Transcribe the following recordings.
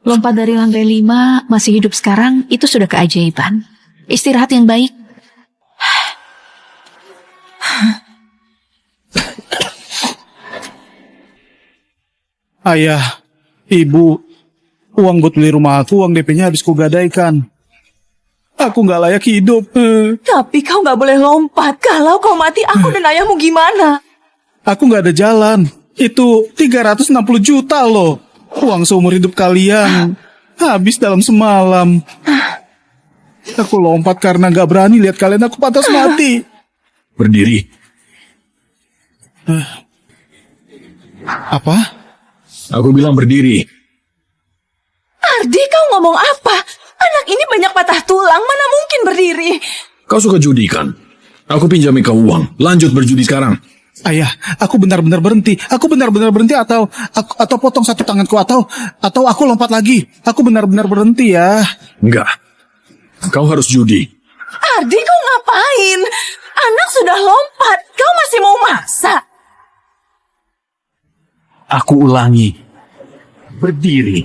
Lompat dari lantai 5, masih hidup sekarang, itu sudah keajaiban. Istirahat yang baik. Ayah, ibu, uang buat beli rumah aku, uang DP-nya habis kugadaikan. Aku nggak layak hidup. Tapi kau nggak boleh lompat. Kalau kau mati, aku dan ayahmu gimana? Aku nggak ada jalan. Itu 360 juta loh. Uang seumur hidup kalian. Habis dalam semalam. Aku lompat karena nggak berani lihat kalian aku pantas mati. Berdiri. Apa? Aku bilang berdiri. Ardi, kau ngomong apa? Anak ini banyak patah tulang, mana mungkin berdiri? Kau suka judi kan? Aku pinjami kau uang. Lanjut berjudi sekarang. Ayah, aku benar-benar berhenti. Aku benar-benar berhenti atau potong satu tanganku atau aku lompat lagi. Aku benar-benar berhenti ya. Enggak. Kau harus judi. Ardi, kau ngapain? Anak sudah lompat, kau masih mau masak? Aku ulangi. Berdiri.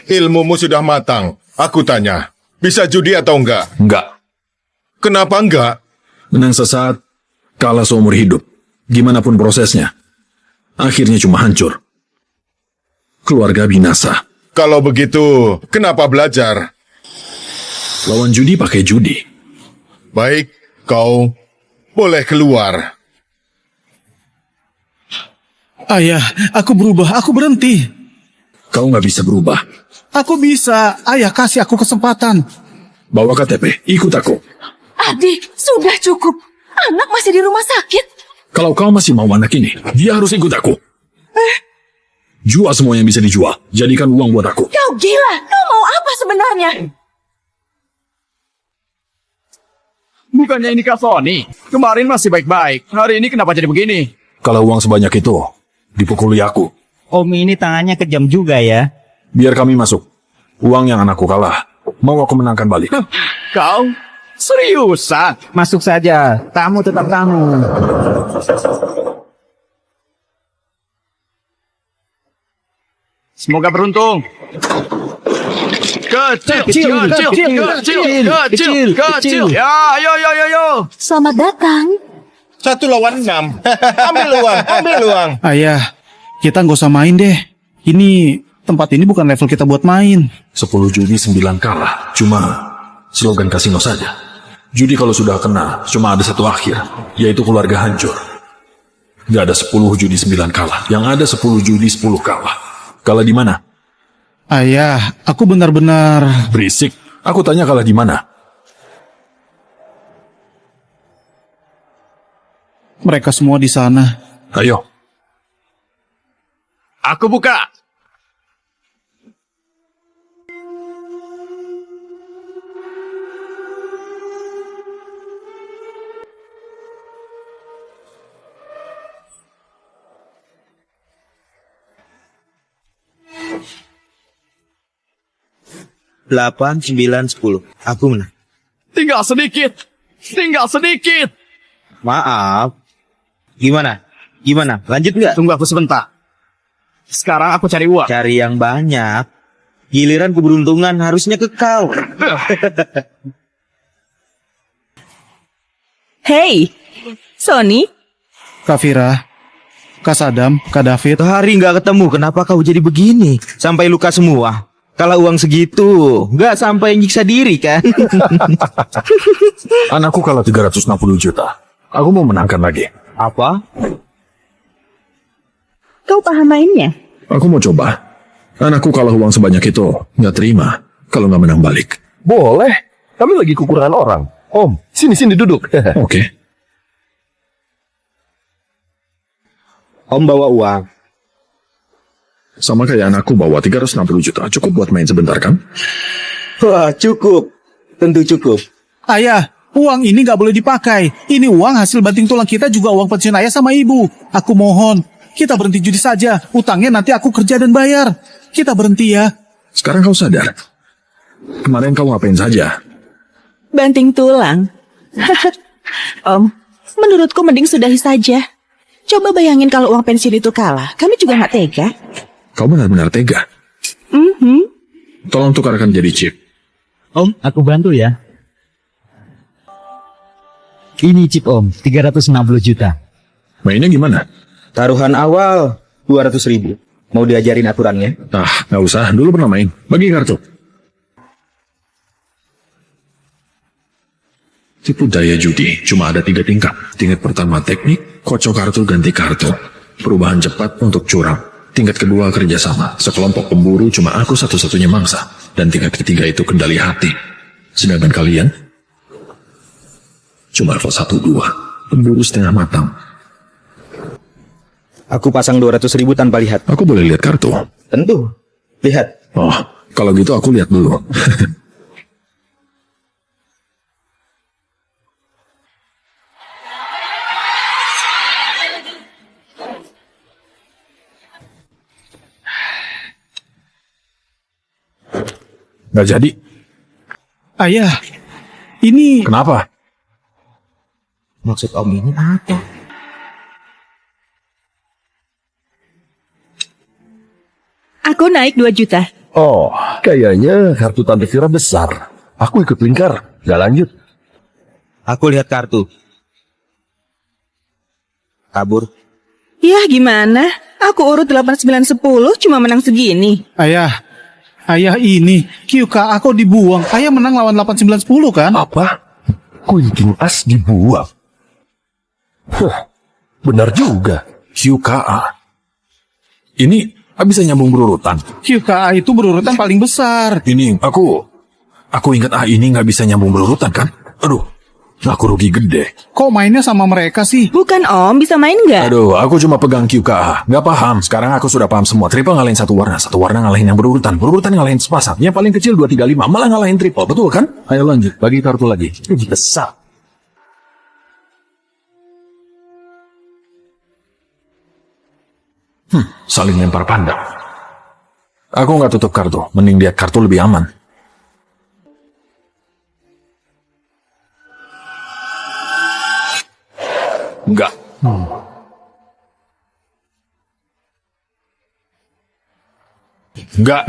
Ilmumu sudah matang. Aku tanya, bisa judi atau enggak? Enggak. Kenapa enggak? Menang sesaat, kalah seumur hidup. Gimana pun prosesnya. Akhirnya cuma hancur. Keluarga binasa. Kalau begitu, kenapa belajar? Lawan judi pakai judi. Baik, kau boleh keluar. Ayah, aku berubah, aku berhenti. Kau nggak bisa berubah. Aku bisa. Ayah, kasih aku kesempatan. Bawa KTP, ikut aku. Ardi, sudah cukup. Anak masih di rumah sakit. Kalau kau masih mau anak ini, dia harus ikut aku. Jual semua yang bisa dijual. Jadikan uang buat aku. Kau gila, kau mau apa sebenarnya? Bukannya ini Kak Sony? Kemarin masih baik-baik. Hari ini kenapa jadi begini? Kalau uang sebanyak itu, dipukuli aku. Om ini tangannya kejam juga ya. Biar kami masuk. Uang yang anakku kalah, mau aku menangkan balik. Kau? Seriusan? Masuk saja, tamu tetap tamu. Semoga beruntung. Kecil. Ya, ayo. Selamat datang. 1 lawan 6. Ambil uang. Ayah, kita nggak usah main deh. Ini tempat ini bukan level kita buat main. 10 judi 9 kalah. Cuma slogan kasino saja. Judi kalau sudah kena, cuma ada satu akhir, yaitu keluarga hancur. Gak ada 10 judi 9 kalah. Yang ada 10 judi 10 kalah. Kalah di mana? Ayah, aku benar-benar... Berisik. Aku tanya kalah di mana? Mereka semua di sana. Ayo. Aku buka. Delapan, 9, 10. Aku menang. Tinggal sedikit. Maaf. Gimana? Lanjut nggak? Tunggu aku sebentar. Sekarang aku cari uang. Cari yang banyak. Giliran keberuntungan harusnya ke kau. Hey, Sony. Kak Fira, Kak Sadam, Kak David. Hari nggak ketemu, kenapa kau jadi begini? Sampai luka semua. Kalau uang segitu, nggak sampai nyiksa diri kan? Anakku kalah 360 juta. Aku mau menangkan lagi. Apa? Kau paham mainnya? Aku mau coba. Anakku kalah uang sebanyak itu. Nggak terima kalau nggak menang balik. Boleh. Kami lagi kekurangan orang. Om, sini duduk. Oke. Om bawa uang. Sama kayak anakku bawa 360 juta. Cukup buat main sebentar kan? Wah, cukup. Tentu cukup. Ayah, Uang ini nggak boleh dipakai. Ini uang hasil banting tulang kita, juga uang pensiun ayah sama ibu. Aku mohon, kita berhenti judi saja. Utangnya nanti aku kerja dan bayar. Kita berhenti ya. Sekarang kau sadar. Kemarin kau ngapain saja? Banting tulang. Om, menurutku mending sudahi saja. Coba bayangin kalau uang pensiun itu kalah. Kami juga nggak tega. Kau benar-benar tega. Tolong tukarkan jadi chip. Om, aku bantu ya. Ini chip Om, 360 juta. Mainnya gimana? Taruhan awal 200.000. Mau diajarin aturannya? Ah, nggak usah. Dulu pernah main. Bagi kartu. Tipu daya judi cuma ada 3 tingkat. Tingkat pertama teknik, kocok kartu ganti kartu. Perubahan cepat untuk curang. Tingkat kedua kerjasama. Sekelompok pemburu cuma aku satu-satunya mangsa. Dan tingkat ketiga itu kendali hati. Sedangkan kalian cuma level 1-2. Pemburu setengah matang. Aku pasang 200.000 tanpa lihat. Aku boleh lihat kartu? Tentu. Lihat. Oh, kalau gitu aku lihat dulu. Nggak jadi. Ayah, ini... Kenapa? Maksud Om ini apa? Aku naik 2 juta. Oh, kayaknya kartu Tante Vira besar. Aku ikut lingkar, gak lanjut. Aku lihat kartu. Kabur. Ya gimana? Aku urut 8910 cuma menang segini. Ayah ini, QK aku dibuang. Ayah menang lawan 8910 kan? Apa? Queen As dibuang? Benar juga. QKA. Ini bisa nyambung berurutan. QKA itu berurutan paling besar. Ini aku ingat ini nggak bisa nyambung berurutan kan? Aduh, aku rugi gede. Kok mainnya sama mereka sih? Bukan Om, bisa main nggak? Aduh, aku cuma pegang QKA. Nggak paham. Sekarang aku sudah paham semua. Triple ngalahin satu warna ngalahin yang berurutan. Berurutan ngalahin sepasang. Yang paling kecil 235 malah ngalahin triple. Betul kan? Ayo lanjut. Bagi kartu lagi. Rugi besar. Saling lempar pandang. Aku nggak tutup kartu. Mending lihat kartu lebih aman. Enggak. Enggak.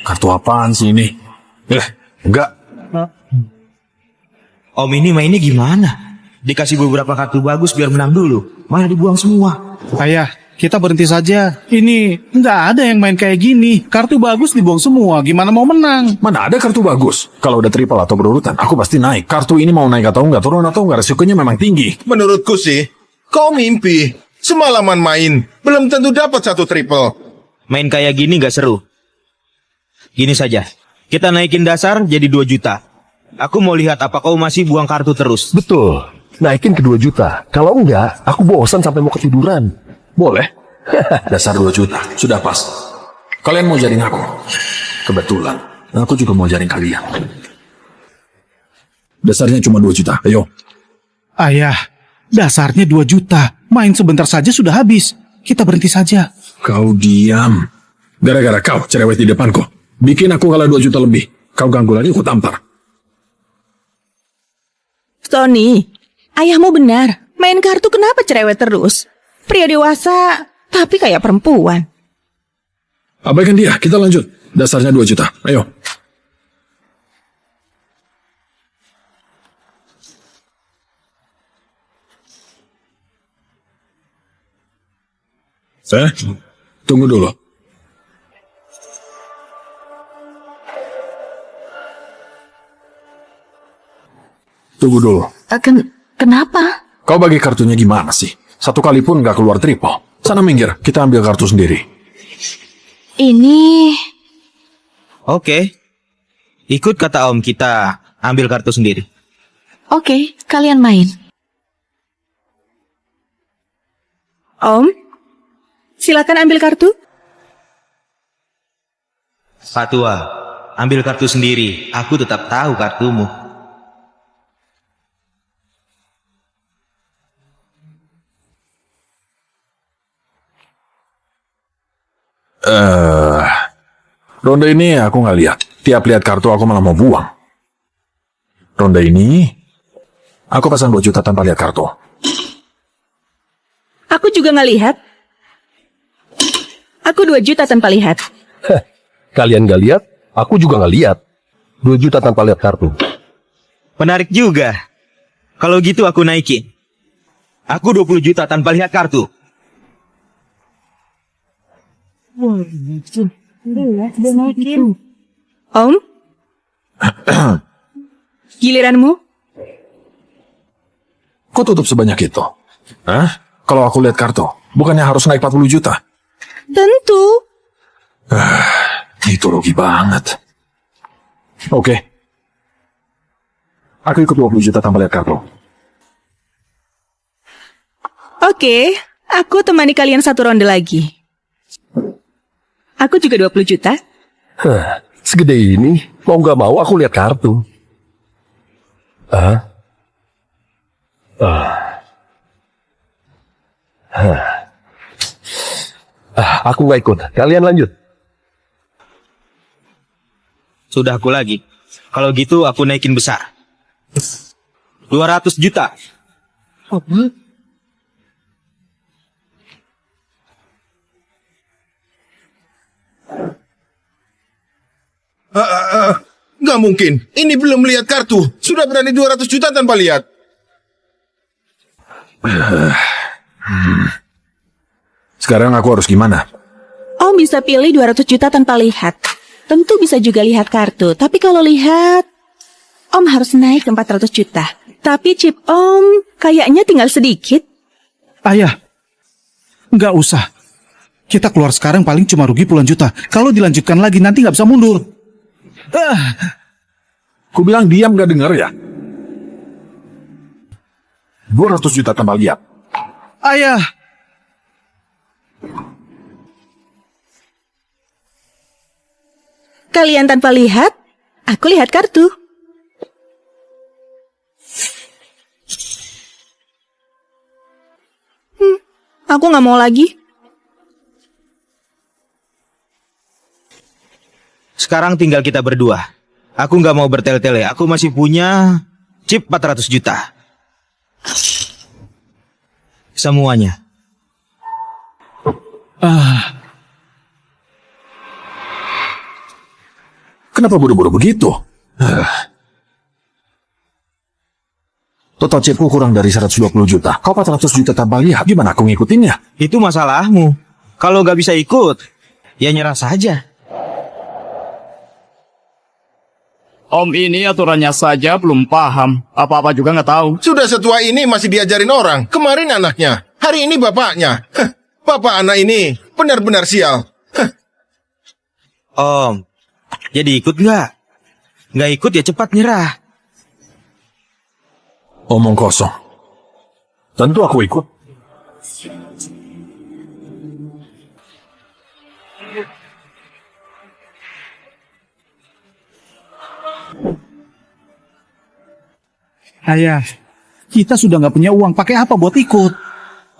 Kartu apaan sih ini? Enggak. Om ini mainnya gimana? Dikasih beberapa kartu bagus biar menang dulu. Malah dibuang semua. Ayah, kita berhenti saja. Ini nggak ada yang main kayak gini. Kartu bagus dibuang semua. Gimana mau menang? Mana ada kartu bagus? Kalau udah triple atau berurutan, aku pasti naik. Kartu ini mau naik atau enggak, turun atau enggak, resikonya memang tinggi. Menurutku sih, kau mimpi. Semalaman main, belum tentu dapat satu triple. Main kayak gini gak seru. Gini saja. Kita naikin dasar jadi 2 juta. Aku mau lihat apa kau masih buang kartu terus. Betul. Naikin ke 2 juta. Kalau enggak, aku bosan sampai mau ketiduran. Boleh. Dasar 2 juta, sudah pas. Kalian mau jaring aku? Kebetulan, aku juga mau jaring kalian. Dasarnya cuma 2 juta, ayo. Ayah, dasarnya 2 juta. Main sebentar saja sudah habis. Kita berhenti saja. Kau diam. Gara-gara kau cerewet di depanku. Bikin aku kalah 2 juta lebih. Kau ganggu lagi, aku tampar. Tony, ayahmu benar. Main kartu kenapa cerewet terus? Pria dewasa, tapi kayak perempuan. Abaikan dia, kita lanjut. Dasarnya 2 juta, ayo. Tunggu dulu. Tunggu dulu. Kenapa? Kau bagi kartunya gimana sih? Satu kali pun nggak keluar triple. Sana minggir, kita ambil kartu sendiri. Ini... Oke. Ikut kata Om, kita ambil kartu sendiri. Oke, kalian main. Om, Silakan ambil kartu. Pak Tua, ambil kartu sendiri. Aku tetap tahu kartumu. Ronde ini aku nggak lihat. Tiap lihat kartu aku malah mau buang. Ronde ini aku pasang 2 juta tanpa lihat kartu. Aku juga nggak lihat. Aku 2 juta tanpa lihat. Kalian gak lihat, aku juga gak lihat. 2 juta tanpa lihat kartu. Menarik juga. Kalau gitu aku naikin. Aku 20 juta tanpa lihat kartu. Om? Giliranmu? Kok tutup sebanyak itu? Hah? Kalau aku lihat kartu, bukannya harus naik 40 juta? Tentu. Itu rugi banget. Oke. Aku ikut 20 juta tanpa lihat kartu. Oke, aku temani kalian 1 ronde lagi. Aku juga 20 juta. Segede ini, mau gak mau aku lihat kartu. Aku gak ikut. Kalian lanjut. Sudah aku lagi. Kalau gitu aku naikin besar. 200 juta. Nggak mungkin. Ini belum lihat kartu. Sudah berani 200 juta tanpa lihat. Sekarang aku harus gimana? Om bisa pilih 200 juta tanpa lihat. Tentu bisa juga lihat kartu. Tapi kalau lihat, Om harus naik ke 400 juta. Tapi chip Om kayaknya tinggal sedikit. Ayah, nggak usah. Kita keluar sekarang paling cuma rugi puluhan juta. Kalau dilanjutkan lagi nanti nggak bisa mundur. Ku bilang diam gak denger ya? 200 juta tanpa lihat. Ayah, Kalian tanpa lihat, aku lihat kartu. Aku nggak mau lagi. Sekarang tinggal kita berdua. Aku nggak mau bertele-tele. Aku masih punya chip 400 juta. Semuanya. Kenapa buru-buru begitu? Total chipku kurang dari 120 juta. Kau 400 juta tanpa lihat. Gimana aku ngikutinnya? Itu masalahmu. Kalau nggak bisa ikut, ya nyerah saja. Om ini aturannya saja belum paham. Apa-apa juga nggak tahu. Sudah setua ini masih diajarin orang. Kemarin anaknya. Hari ini bapaknya. Bapak anak ini benar-benar sial. Om, jadi ikut nggak? Nggak ikut ya cepat nyerah. Omong kosong. Tentu aku ikut. ayah, kita sudah nggak punya uang. Pakai apa buat ikut?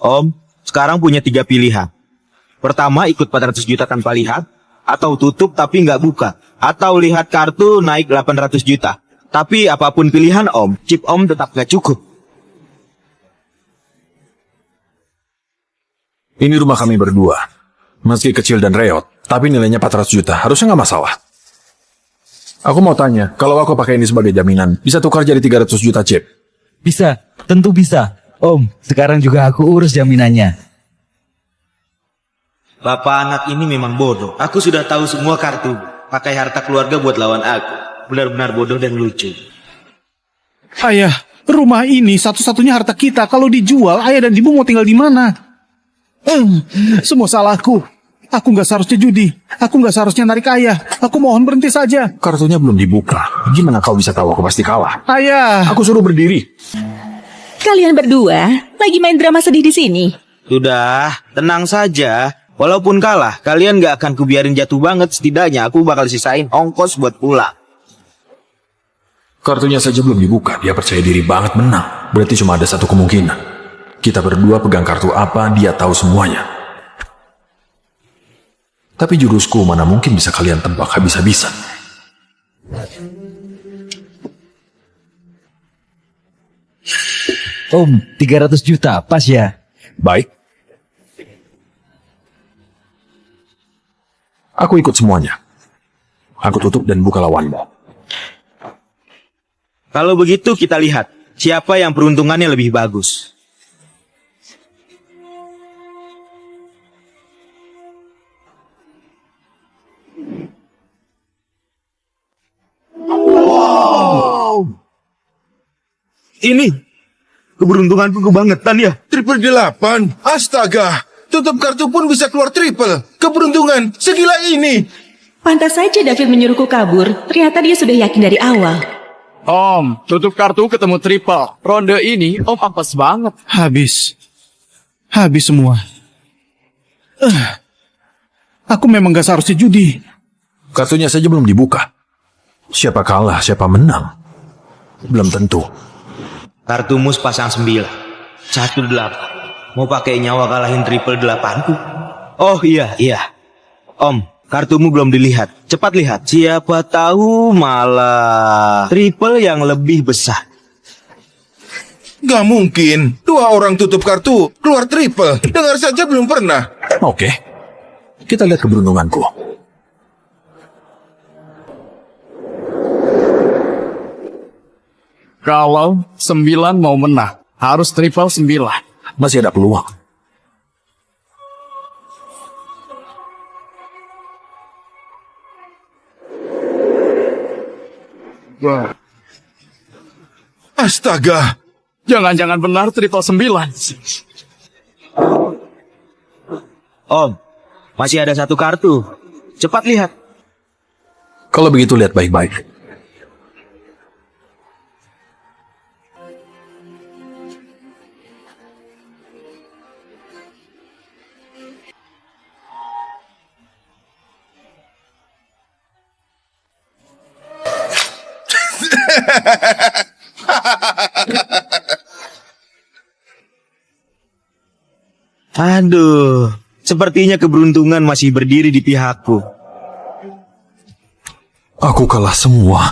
Om, sekarang punya 3 pilihan. Pertama, ikut 400 juta tanpa lihat. Atau tutup tapi nggak buka. Atau lihat kartu naik 800 juta. Tapi apapun pilihan Om, chip Om tetap nggak cukup. Ini rumah kami berdua. Meski kecil dan reot, tapi nilainya 400 juta. Harusnya nggak masalah. Aku mau tanya, kalau aku pakai ini sebagai jaminan, bisa tukar jadi 300 juta chip? Bisa, tentu bisa. Om, sekarang juga aku urus jaminannya. Bapak anak ini memang bodoh. Aku sudah tahu semua kartu. Pakai harta keluarga buat lawan aku. Benar-benar bodoh dan lucu. Ayah, rumah ini satu-satunya harta kita. Kalau dijual, ayah dan ibu mau tinggal di mana? Semua salahku. Aku nggak seharusnya judi. Aku nggak seharusnya narik ayah. Aku mohon berhenti saja. Kartunya belum dibuka. Gimana kau bisa tahu aku pasti kalah? Ayah. Aku suruh berdiri. Kalian berdua lagi main drama sedih di sini. Sudah, tenang saja. Walaupun kalah, kalian gak akan kubiarin jatuh banget. Setidaknya aku bakal sisain ongkos buat pulang. Kartunya saja belum dibuka, dia percaya diri banget menang. Berarti cuma ada satu kemungkinan. Kita berdua pegang kartu apa, dia tahu semuanya. Tapi jurusku mana mungkin bisa kalian tebak habis-habisan. Om, 300 juta, pas ya? Baik. Aku ikut semuanya. Aku tutup dan buka lawanmu. Kalau begitu kita lihat siapa yang peruntungannya lebih bagus. Ini keberuntunganku kebangetan ya. Triple 8. Astaga. Tutup kartu pun bisa keluar triple. Keberuntungan segila ini. Pantas saja David menyuruhku kabur. Ternyata dia sudah yakin dari awal. Om, tutup kartu ketemu triple. Ronde ini Om apes banget. Habis. Habis semua. Aku memang gak seharusnya judi. Kartunya saja belum dibuka. Siapa kalah, siapa menang? Belum tentu. Kartumu pasang 9. 18. Mau pakai nyawa kalahin triple 8ku? Oh iya. Om, kartumu belum dilihat. Cepat lihat. Siapa tahu malah triple yang lebih besar. Gak mungkin. 2 orang tutup kartu keluar triple. Dengar saja belum pernah. Oke. Kita lihat keberuntunganku. Kalau 9 mau menang, harus triple 9. Masih ada peluang. Astaga. Jangan-jangan benar triple 9. Om, masih ada 1 kartu. Cepat lihat. Kalau begitu lihat baik-baik. Aduh, sepertinya keberuntungan masih berdiri di pihakku. Aku kalah semua.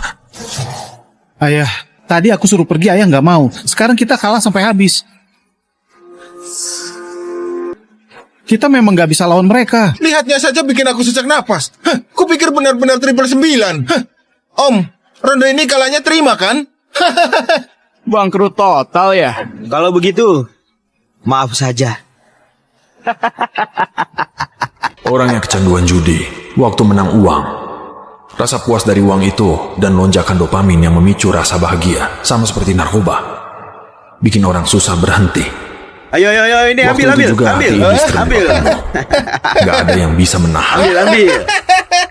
Ayah, tadi aku suruh pergi, ayah nggak mau. Sekarang kita kalah sampai habis. Kita memang nggak bisa lawan mereka. Lihatnya saja bikin aku sesak napas. Kupikir benar-benar triple 9. Om, ronde ini kalahnya terima kan? Bangkrut total ya. Kalau begitu, maaf saja. Orang yang kecanduan judi, waktu menang uang, rasa puas dari uang itu dan lonjakan dopamin yang memicu rasa bahagia, sama seperti narkoba, bikin orang susah berhenti. Ayo, ini Waktu ambil. itu juga hati iblis terlibat penuh. Gak ada yang bisa menahan. Ambil.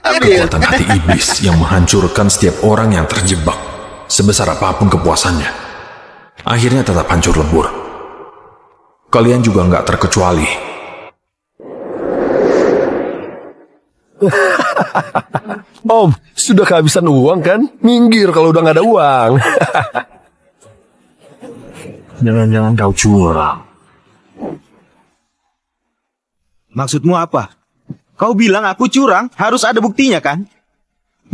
Kekuatan hati iblis yang menghancurkan setiap orang yang terjebak, sebesar apapun kepuasannya, akhirnya tetap hancur lebur. Kalian juga gak terkecuali. Om, sudah kehabisan uang kan? Minggir kalau udah nggak ada uang. Jangan-jangan kau curang. Maksudmu apa? Kau bilang aku curang, harus ada buktinya kan?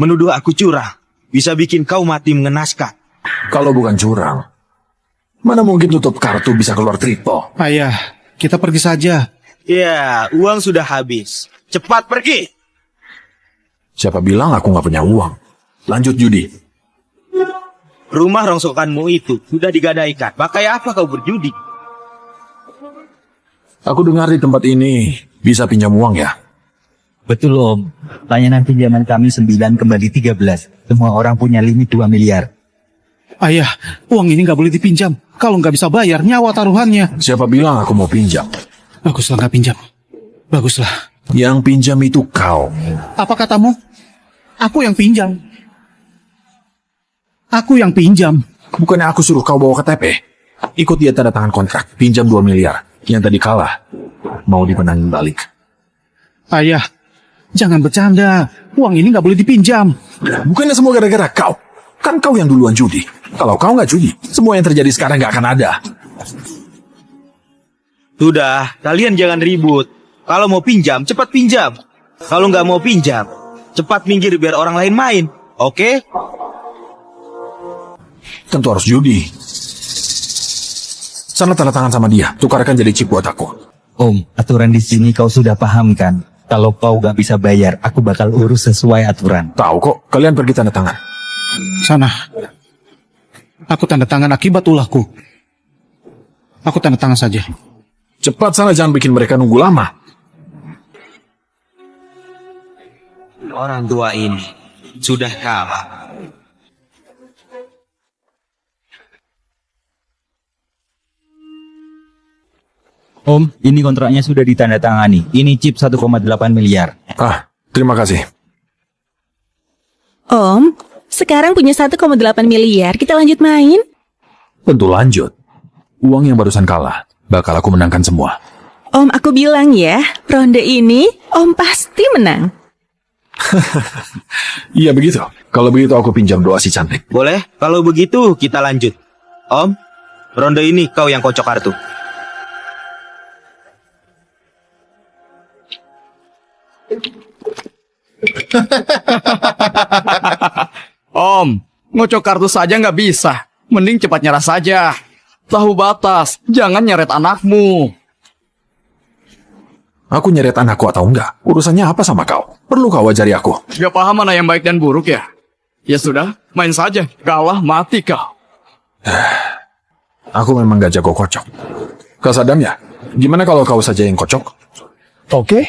Menuduh aku curang, bisa bikin kau mati mengenaskan. Kalau bukan curang, mana mungkin tutup kartu bisa keluar triple? Ayah, kita pergi saja. Ya, uang sudah habis. Cepat pergi. Siapa bilang aku nggak punya uang? Lanjut judi. Rumah rongsokanmu itu sudah digadaikan. Pakai apa kau berjudi? Aku dengar di tempat ini bisa pinjam uang ya? Betul Om, layanan pinjaman kami 9 kembali 13. Semua orang punya limit 2 miliar. Ayah, uang ini nggak boleh dipinjam. Kalau nggak bisa bayar, nyawa taruhannya. Siapa bilang aku mau pinjam? Baguslah nggak pinjam. Baguslah. Yang pinjam itu kau. Apa katamu? Aku yang pinjam. Aku yang pinjam. Bukannya aku suruh kau bawa KTP? Ikut dia tanda tangan kontrak, pinjam 2 miliar. Yang tadi kalah, mau dimenangin balik. Ayah, jangan bercanda. Uang ini nggak boleh dipinjam. Bukannya semua gara-gara kau? Kan kau yang duluan judi. Kalau kau nggak judi, semua yang terjadi sekarang nggak akan ada. Sudah, kalian jangan ribut. Kalau mau pinjam, cepat pinjam. Kalau nggak mau pinjam, cepat minggir biar orang lain main. Oke? Tentu harus judi. Sana tanda tangan sama dia. Tukarkan jadi chip buat aku. Om, aturan di sini kau sudah paham kan? Kalau kau gak bisa bayar, aku bakal urus sesuai aturan. Tahu kok, kalian pergi tanda tangan. Sana. Aku tanda tangan akibat ulahku. Aku tanda tangan saja. Cepat sana, jangan bikin mereka nunggu lama. Orang tua ini sudah kalah. Om, ini kontraknya sudah ditandatangani. Ini chip 1,8 miliar. Terima kasih. Om, sekarang punya 1,8 miliar, kita lanjut main? Tentu lanjut. Uang yang barusan kalah, bakal aku menangkan semua. Om, aku bilang ya, ronde ini Om pasti menang. Iya begitu. Kalau begitu aku pinjam doa si cantik. Boleh? Kalau begitu kita lanjut. Om, ronde ini kau yang kocok kartu. Om, ngocok kartu saja nggak bisa. Mending cepat nyerah saja. Tahu batas, jangan nyeret anakmu. Aku nyeret anakku atau enggak? Urusannya apa sama kau? Perlu kau ajari aku? Gak paham mana yang baik dan buruk ya? Ya sudah, main saja. Kalah, mati kau. Aku memang gak jago kocok. Kau Sadam ya? Gimana kalau kau saja yang kocok? Oke,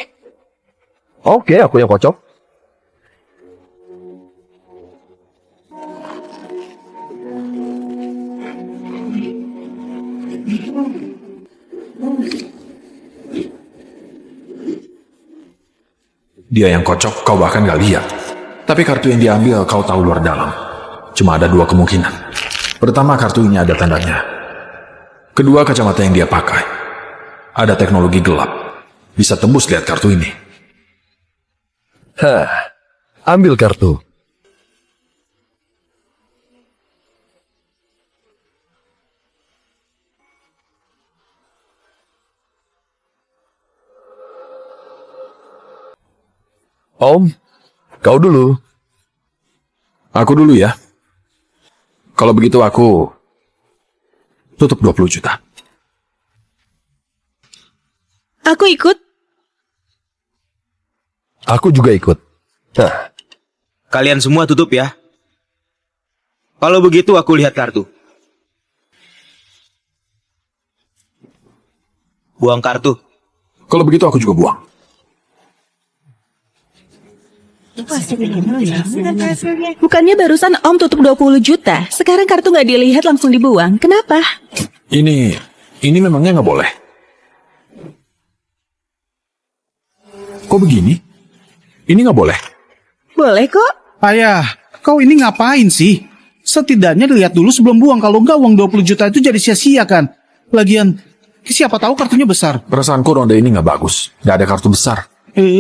aku yang kocok. Dia yang kocok, kau bahkan gak lihat. Tapi kartu yang diambil kau tahu luar dalam. Cuma ada dua kemungkinan. Pertama, kartu ini ada tandanya. Kedua, kacamata yang dia pakai. Ada teknologi gelap. Bisa tembus lihat kartu ini. Ambil kartu. Om, kau dulu. Aku dulu ya. Kalau begitu aku tutup 20 juta. Aku ikut. Aku juga ikut. Kalian semua tutup ya. Kalau begitu aku lihat kartu. Buang kartu. Kalau begitu aku juga buang. Bukannya barusan Om tutup 20 juta, sekarang kartu nggak dilihat langsung dibuang. Kenapa? Ini memangnya nggak boleh? Kok begini? Ini nggak boleh. Boleh kok. Ayah, kau ini ngapain sih? Setidaknya dilihat dulu sebelum buang. Kalau enggak uang 20 juta itu jadi sia-sia kan? Lagian, siapa tahu kartunya besar. Perasaanku ronde ini nggak bagus. Nggak ada kartu besar.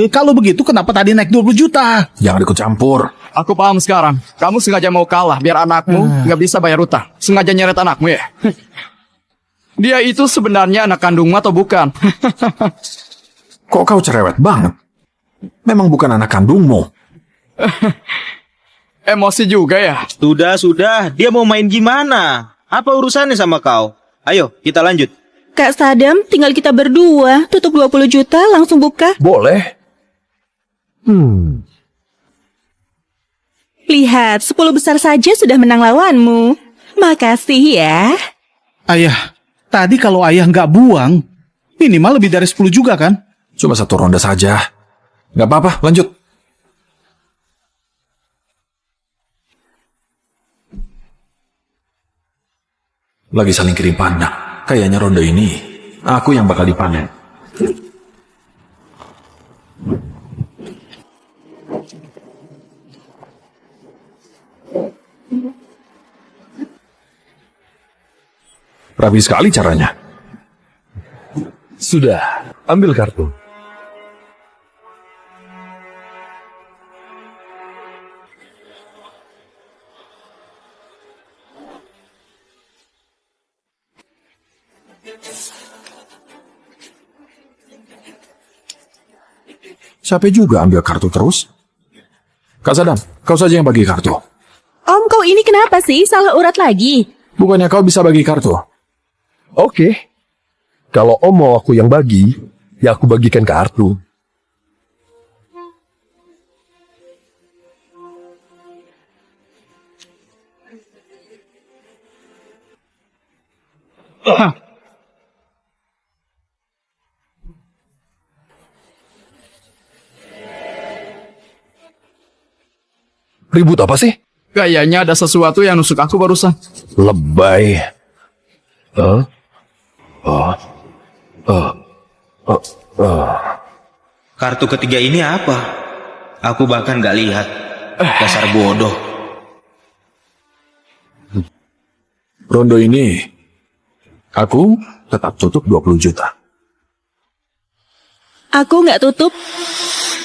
Kalau begitu kenapa tadi naik 20 juta? Jangan ikut campur. Aku paham sekarang. Kamu sengaja mau kalah biar anakmu nggak bisa bayar utang. Sengaja nyeret anakmu ya? Dia itu sebenarnya anak kandungmu atau bukan? Kok kau cerewet banget? Memang bukan anak kandungmu. Emosi juga ya? Sudah. Dia mau main gimana? Apa urusannya sama kau? Ayo, kita lanjut. Kak Sadam, tinggal kita berdua. Tutup 20 juta, langsung buka. Boleh. Lihat, 10 besar saja sudah menang lawanmu. Makasih ya. Ayah, tadi kalau ayah nggak buang, minimal lebih dari 10 juga kan? Cuma satu ronde saja. Nggak apa-apa, lanjut. Lagi saling kirim pandang. Kayaknya ronde ini, aku yang bakal dipanen. Rapi sekali caranya. Sudah, ambil kartu. Capek juga ambil kartu terus. Kak Sadam, kau saja yang bagi kartu. Om, kau ini kenapa sih? Salah urat lagi. Bukannya kau bisa bagi kartu? Oke. Kalau Om mau aku yang bagi, ya aku bagikan kartu. Ribut apa sih? Kayaknya ada sesuatu yang nusuk aku barusan. Lebay. Kartu ketiga ini apa? Aku bahkan gak lihat. Dasar bodoh. Ronde ini, aku tetap tutup 20 juta. Aku nggak tutup.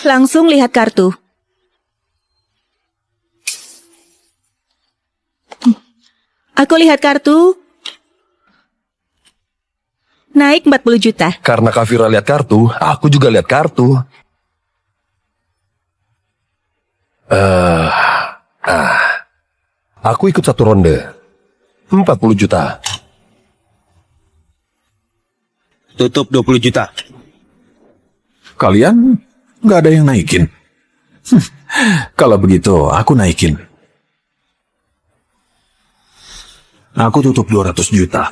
Langsung lihat kartu. Aku lihat kartu. Naik 40 juta. Karena Kafira lihat kartu, aku juga lihat kartu. Aku ikut satu ronde. 40 juta. Tutup 20 juta. Kalian nggak ada yang naikin. Kalau begitu, aku naikin. Aku tutup 200 juta.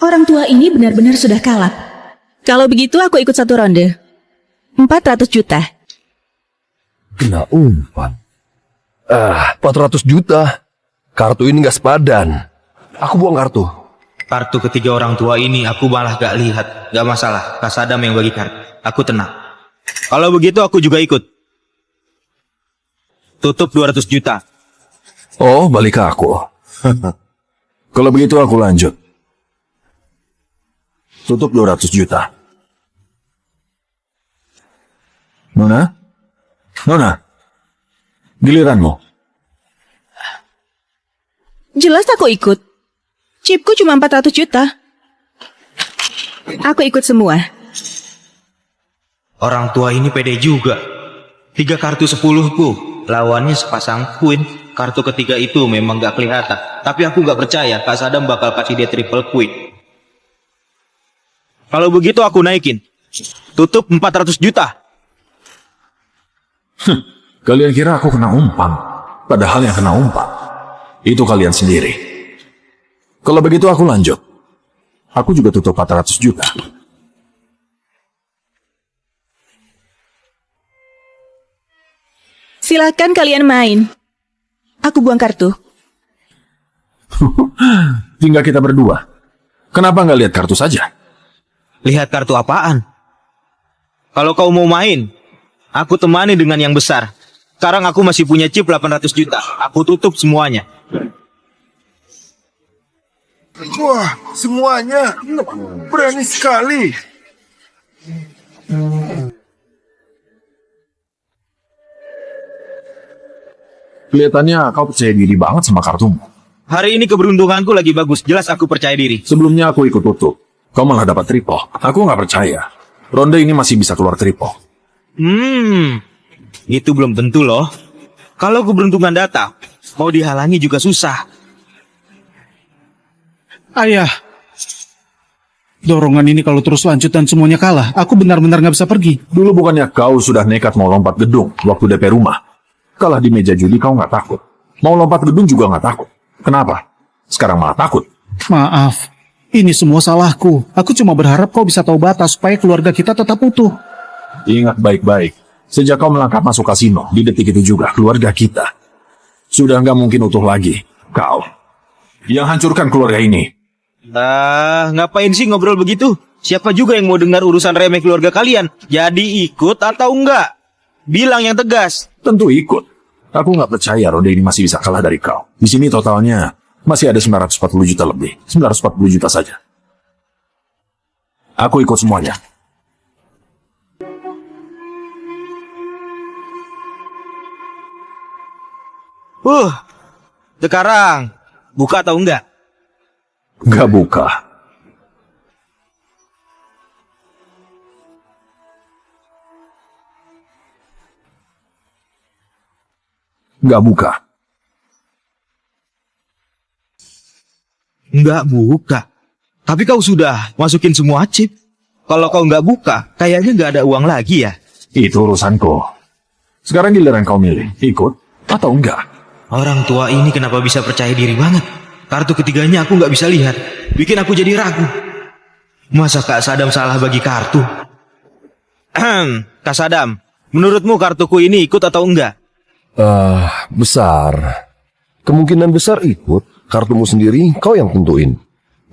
Orang tua ini benar-benar sudah kalap. Kalau begitu aku ikut satu ronde. 400 juta. Kena umpan. 400 juta. Kartu ini gak sepadan. Aku buang kartu. Kartu ketiga orang tua ini aku malah gak lihat. Gak masalah, Kak Sadam yang bagi kartu. Aku tenang. Kalau begitu aku juga ikut. Tutup 200 juta. Oh, balik ke aku. Kalau begitu aku lanjut. Tutup 200 juta. Nona? Nona? Giliranmu. Jelas aku ikut. Chipku cuma 400 juta. Aku ikut semua. Orang tua ini pede juga. 3 kartu 10 ku. Lawannya sepasang queen. Kartu ketiga itu memang gak kelihatan. Tapi aku gak percaya Kak Sadam bakal kasih dia triple queen. Kalau begitu aku naikin. Tutup 400 juta. Kalian kira aku kena umpan. Padahal yang kena umpan itu kalian sendiri. Kalau begitu aku lanjut. Aku juga tutup 400 juta. Silakan kalian main. Aku buang kartu. Tinggal kita berdua. Kenapa nggak lihat kartu saja? Lihat kartu apaan? Kalau kau mau main, aku temani dengan yang besar. Sekarang aku masih punya chip 800 juta. Aku tutup semuanya. Wah, semuanya berani sekali. Kelihatannya kau percaya diri banget sama kartumu. Hari ini keberuntunganku lagi bagus. Jelas aku percaya diri. Sebelumnya aku ikut tutup. Kau malah dapat triple. Aku nggak percaya. Ronde ini masih bisa keluar triple. Itu belum tentu loh. Kalau keberuntungan datang, mau dihalangi juga susah. Ayah, dorongan ini kalau terus lanjut dan semuanya kalah, aku benar-benar nggak bisa pergi. Dulu bukannya kau sudah nekat mau lompat gedung waktu DP rumah? Kalah di meja judi kau nggak takut. Mau lompat gedung juga nggak takut. Kenapa? Sekarang malah takut. Maaf, ini semua salahku. Aku cuma berharap kau bisa tahu batas supaya keluarga kita tetap utuh. Ingat baik-baik. Sejak kau melangkah masuk kasino, di detik itu juga keluarga kita sudah nggak mungkin utuh lagi. Kau yang hancurkan keluarga ini. Ngapain sih ngobrol begitu? Siapa juga yang mau dengar urusan remeh keluarga kalian? Jadi ikut atau enggak? Bilang yang tegas. Tentu ikut. Aku nggak percaya Ronde ini masih bisa kalah dari kau. Di sini totalnya masih ada 940 juta lebih. 940 juta saja. Aku ikut semuanya. Sekarang buka atau enggak? Nggak buka. Nggak buka. Nggak buka. Tapi kau sudah masukin semua chip. Kalau kau nggak buka, kayaknya nggak ada uang lagi ya. Itu urusanku. Sekarang giliran kau milih, ikut atau enggak. Orang tua ini kenapa bisa percaya diri banget? Kartu ketiganya aku nggak bisa lihat. Bikin aku jadi ragu. Masa Kak Sadam salah bagi kartu? Kak Sadam, menurutmu kartuku ini ikut atau enggak? Besar. Kemungkinan besar ikut. Kartumu sendiri kau yang tentuin.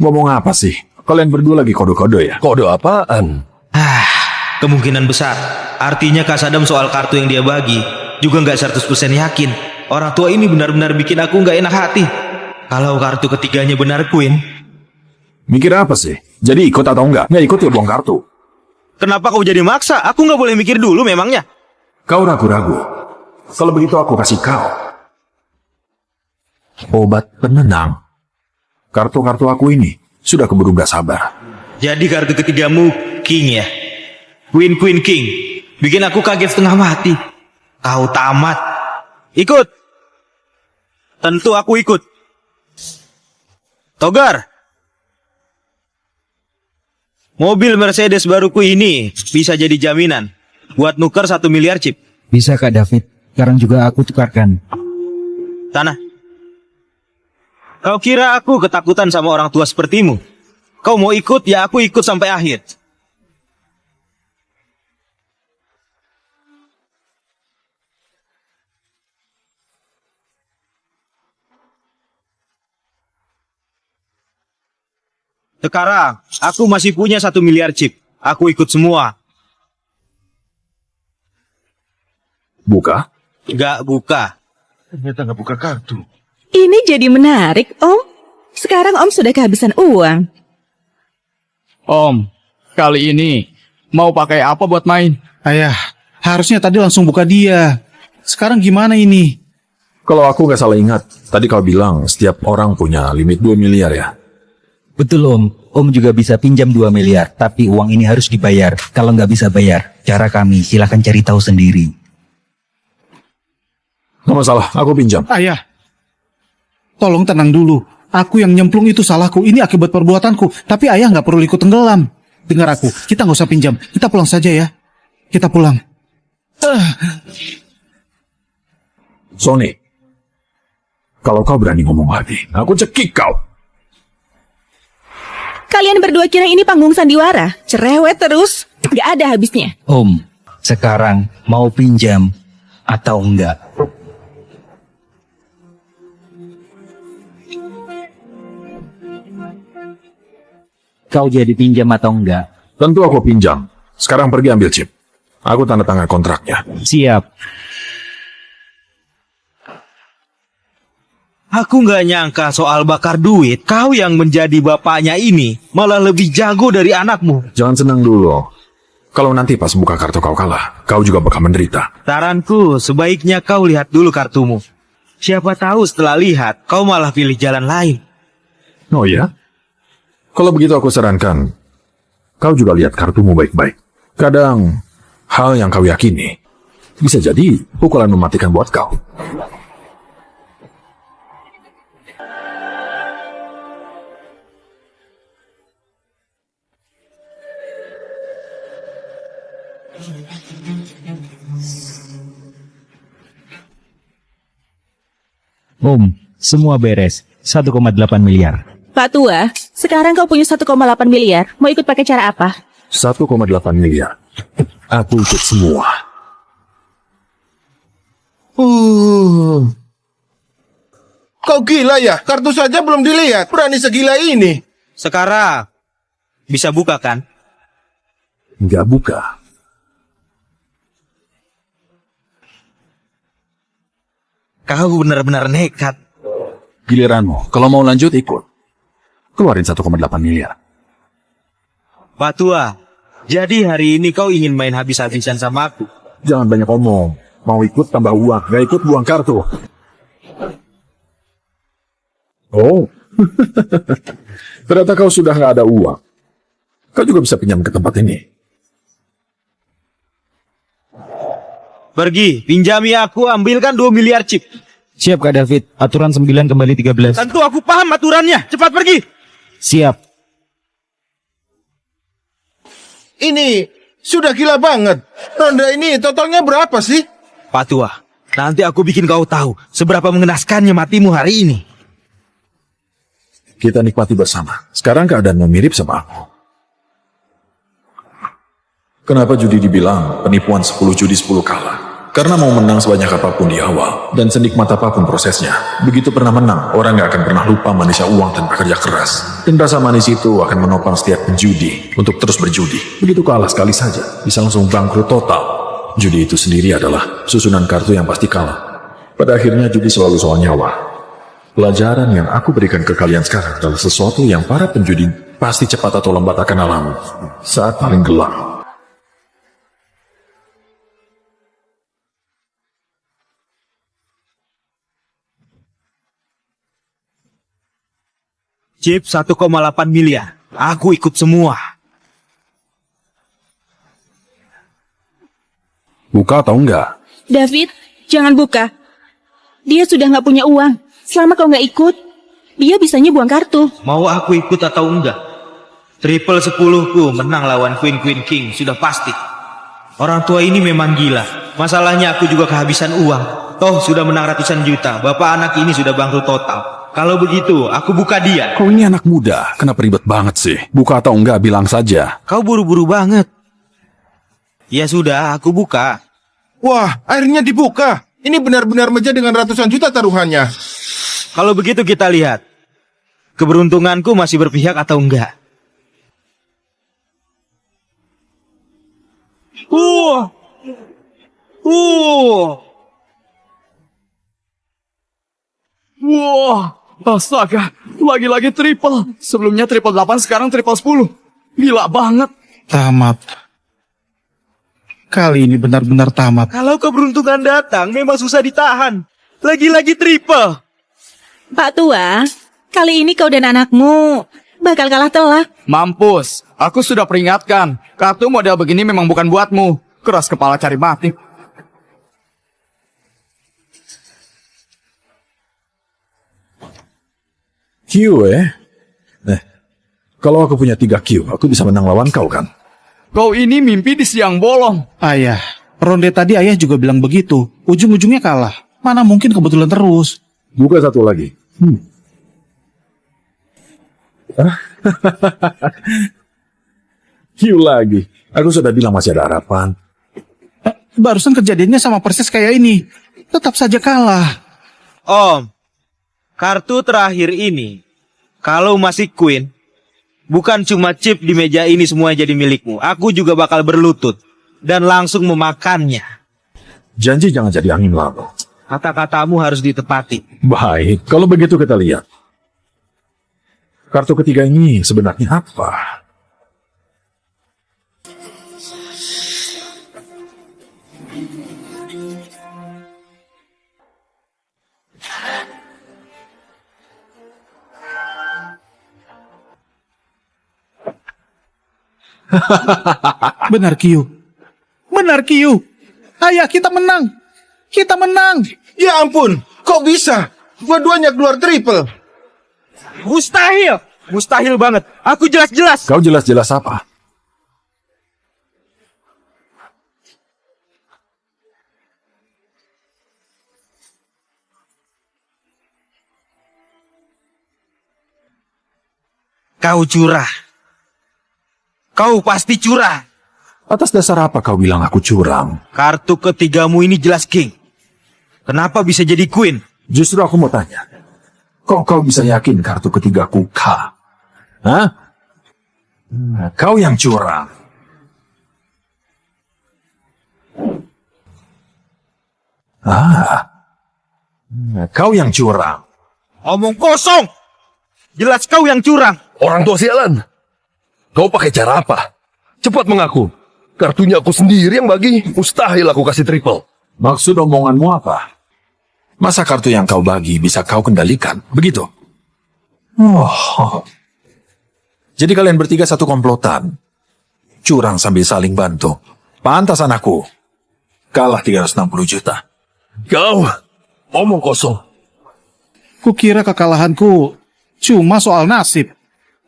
Ngomong apa sih? Kalian berdua lagi kode-kode ya? Kode apaan? Kemungkinan besar. Artinya Kak Sadam soal kartu yang dia bagi juga nggak 100% yakin. Orang tua ini benar-benar bikin aku nggak enak hati. Kalau kartu ketiganya benar Queen. Mikir apa sih? Jadi ikut atau enggak? Nggak ikut ya buang kartu. Kenapa kau jadi maksa? Aku nggak boleh mikir dulu memangnya. Kau ragu-ragu. Kalau begitu aku kasih kau obat penenang. Kartu-kartu aku ini sudah keburu gak sabar. Jadi kartu ketigamu King ya? Queen Queen King. Bikin aku kaget setengah mati. Kau tamat. Ikut. Tentu aku ikut. Togar. Mobil Mercedes baruku ini bisa jadi jaminan buat nuker 1 miliar chip. Bisa Kak David, sekarang juga aku tukarkan. Tanah. Kau kira aku ketakutan sama orang tua sepertimu? Kau mau ikut, ya aku ikut sampai akhir. Sekarang, aku masih punya 1 miliar chip. Aku ikut semua. Buka? Gak buka. Ternyata nggak buka kartu. Ini jadi menarik, Om. Sekarang Om sudah kehabisan uang. Om, kali ini mau pakai apa buat main? Ayah, harusnya tadi langsung buka dia. Sekarang gimana ini? Kalau aku nggak salah ingat, tadi kau bilang setiap orang punya limit 2 miliar ya? Betul Om, Om juga bisa pinjam 2 miliar, tapi uang ini harus dibayar. Kalau nggak bisa bayar, cara kami silahkan cari tahu sendiri. Nggak masalah, aku pinjam. Ayah, tolong tenang dulu. Aku yang nyemplung itu salahku. Ini akibat perbuatanku. Tapi ayah nggak perlu ikut tenggelam. Dengar aku, kita nggak usah pinjam. Kita pulang saja ya. Kita pulang. Sony, kalau kau berani ngomong lagi, aku cekik kau. Kalian berdua kira ini panggung sandiwara? Cerewet terus. Gak ada habisnya. Om, sekarang mau pinjam atau enggak? Kau jadi pinjam atau enggak? Tentu aku pinjam. Sekarang pergi ambil chip. Aku tanda tangan kontraknya. Siap. Aku nggak nyangka soal bakar duit, kau yang menjadi bapaknya ini malah lebih jago dari anakmu. Jangan senang dulu. Kalau nanti pas buka kartu kau kalah, kau juga bakal menderita. Saranku, sebaiknya kau lihat dulu kartumu. Siapa tahu setelah lihat, kau malah pilih jalan lain. Oh ya? Kalau begitu aku sarankan, kau juga lihat kartumu baik-baik. Kadang, hal yang kau yakini bisa jadi pukulan mematikan buat kau. Om, semua beres. 1,8 miliar. Pak Tua, sekarang kau punya 1,8 miliar. Mau ikut pakai cara apa? 1,8 miliar. Aku ikut semua. Kau gila ya? Kartu saja belum dilihat. Berani segila ini. Sekarang, bisa buka kan? Nggak buka. Kau benar-benar nekat. Giliranmu, kalau mau lanjut ikut. Keluarin 1,8 miliar. Pak Tua, jadi hari ini kau ingin main habis-habisan sama aku? Jangan banyak omong. Mau ikut tambah uang, nggak ikut buang kartu. Oh, ternyata kau sudah nggak ada uang. Kau juga bisa pinjam ke tempat ini. Pergi, pinjami aku, ambilkan 2 miliar chip. Siap Kak David, aturan 9 kembali 13. Tentu aku paham aturannya, cepat pergi. Siap. Ini sudah gila banget. Ronda ini totalnya berapa sih? Pak Tua, nanti aku bikin kau tahu seberapa mengenaskannya matimu hari ini. Kita nikmati bersama. Sekarang keadaanmu mirip sama aku. Kenapa judi dibilang penipuan 10 judi 10 kalah? Karena mau menang sebanyak apapun di awal dan senikmat apapun prosesnya. Begitu pernah menang, orang gak akan pernah lupa manisnya uang tanpa kerja keras. Dan rasa manis itu akan menopang setiap penjudi untuk terus berjudi. Begitu kalah sekali saja, bisa langsung bangkrut total. Judi itu sendiri adalah susunan kartu yang pasti kalah. Pada akhirnya judi selalu soal nyawa. Pelajaran yang aku berikan ke kalian sekarang adalah sesuatu yang para penjudi pasti cepat atau lambat akan alami saat paling gelap. Chip 1,8 miliar. Aku ikut semua. Buka atau enggak? David, jangan buka. Dia sudah nggak punya uang. Selama kau nggak ikut, dia bisanya buang kartu. Mau aku ikut atau enggak? Triple 10ku menang lawan Queen King, sudah pasti. Orang tua ini memang gila. Masalahnya aku juga kehabisan uang. Toh sudah menang ratusan juta. Bapak anak ini sudah bangkrut total. Kalau begitu, aku buka dia. Kau ini anak muda, kenapa ribet banget sih? Buka atau enggak bilang saja. Kau buru-buru banget. Ya sudah, aku buka. Wah, akhirnya dibuka. Ini benar-benar meja dengan ratusan juta taruhannya. Kalau begitu kita lihat. Keberuntunganku masih berpihak atau enggak. Wah, astaga, lagi-lagi triple. Sebelumnya triple 8, sekarang triple 10. Gila banget. Tamat. Kali ini benar-benar tamat. Kalau keberuntungan datang, memang susah ditahan. Lagi-lagi triple. Pak Tua, kali ini kau dan anakmu bakal kalah telak. Mampus, aku sudah peringatkan. Kartu model begini memang bukan buatmu. Keras kepala cari mati. Q kalau aku punya 3 Q, aku bisa menang lawan kau kan? Kau ini mimpi di siang bolong. Ayah, ronde tadi ayah juga bilang begitu. Ujung-ujungnya kalah. Mana mungkin kebetulan terus. Buka satu lagi. Q lagi. Aku sudah bilang masih ada harapan. Barusan kejadiannya sama persis kayak ini. Tetap saja kalah. Om, kartu terakhir ini, kalau masih Queen, bukan cuma chip di meja ini semua jadi milikmu. Aku juga bakal berlutut dan langsung memakannya. Janji jangan jadi angin lalu. Kata-katamu harus ditepati. Baik, kalau begitu kita lihat. Kartu ketiga ini sebenarnya apa? Benar Kiyu. Benar Kiyu. Ayah, kita menang. Kita menang. Ya ampun, kok bisa? Dua-duanya keluar triple. Mustahil. Mustahil banget. Aku jelas-jelas. Kau jelas-jelas apa? Kau curah. Kau pasti curah. Atas dasar apa kau bilang aku curang? Kartu ketigamu ini jelas King. Kenapa bisa jadi Queen? Justru aku mau tanya. Kok kau bisa yakin kartu ketigaku K? Hah? Kau yang curang. Kau yang curang. Omong kosong. Jelas kau yang curang. Orang tua sialan. Kau pakai cara apa? Cepat mengaku. Kartunya aku sendiri yang bagi. Mustahil aku kasih triple. Maksud omonganmu apa? Masa kartu yang kau bagi bisa kau kendalikan? Begitu? Oh. Jadi kalian bertiga satu komplotan. Curang sambil saling bantu. Pantas anakku. Kalah 360 juta. Kau omong kosong. Kukira kekalahanku cuma soal nasib.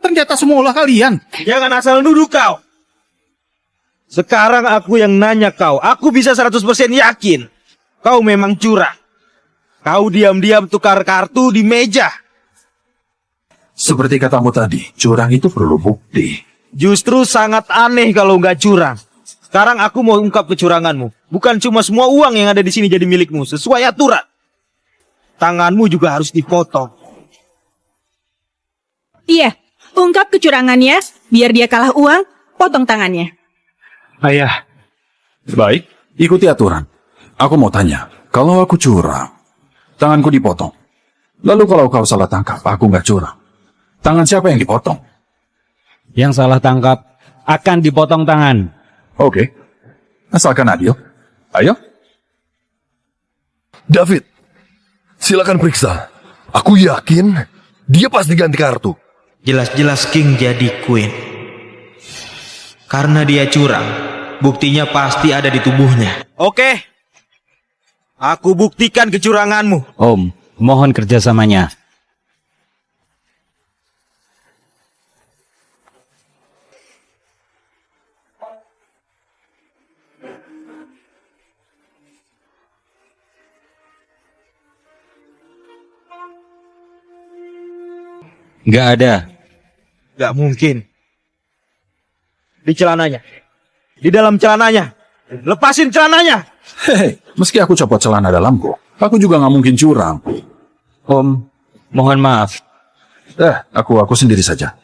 Ternyata semua ulah kalian. Jangan asal nuduh kau. Sekarang aku yang nanya kau. Aku bisa 100% yakin. Kau memang curang. Kau diam-diam tukar kartu di meja. Seperti katamu tadi, curang itu perlu bukti. Justru sangat aneh kalau nggak curang. Sekarang aku mau ungkap kecuranganmu. Bukan cuma semua uang yang ada di sini jadi milikmu. Sesuai aturan. Tanganmu juga harus dipotong. Iya, ungkap kecurangannya, biar dia kalah uang, potong tangannya. Ayah. Baik, ikuti aturan. Aku mau tanya, kalau aku curang, tanganku dipotong. Lalu kalau kau salah tangkap, aku nggak curang. Tangan siapa yang dipotong? Yang salah tangkap akan dipotong tangan. Oke, asalkan adil. Ayo. David, silakan periksa. Aku yakin dia pasti ganti kartu. Jelas-jelas King jadi queen. Karena dia curang, buktinya pasti ada di tubuhnya. Oke, aku buktikan kecuranganmu. Om, mohon kerjasamanya. Nggak ada. Gak mungkin. Di celananya. Di dalam celananya. Lepasin celananya. Hei, meski aku copot celana dalamku, aku juga nggak mungkin curang. Om, mohon maaf. Aku sendiri saja.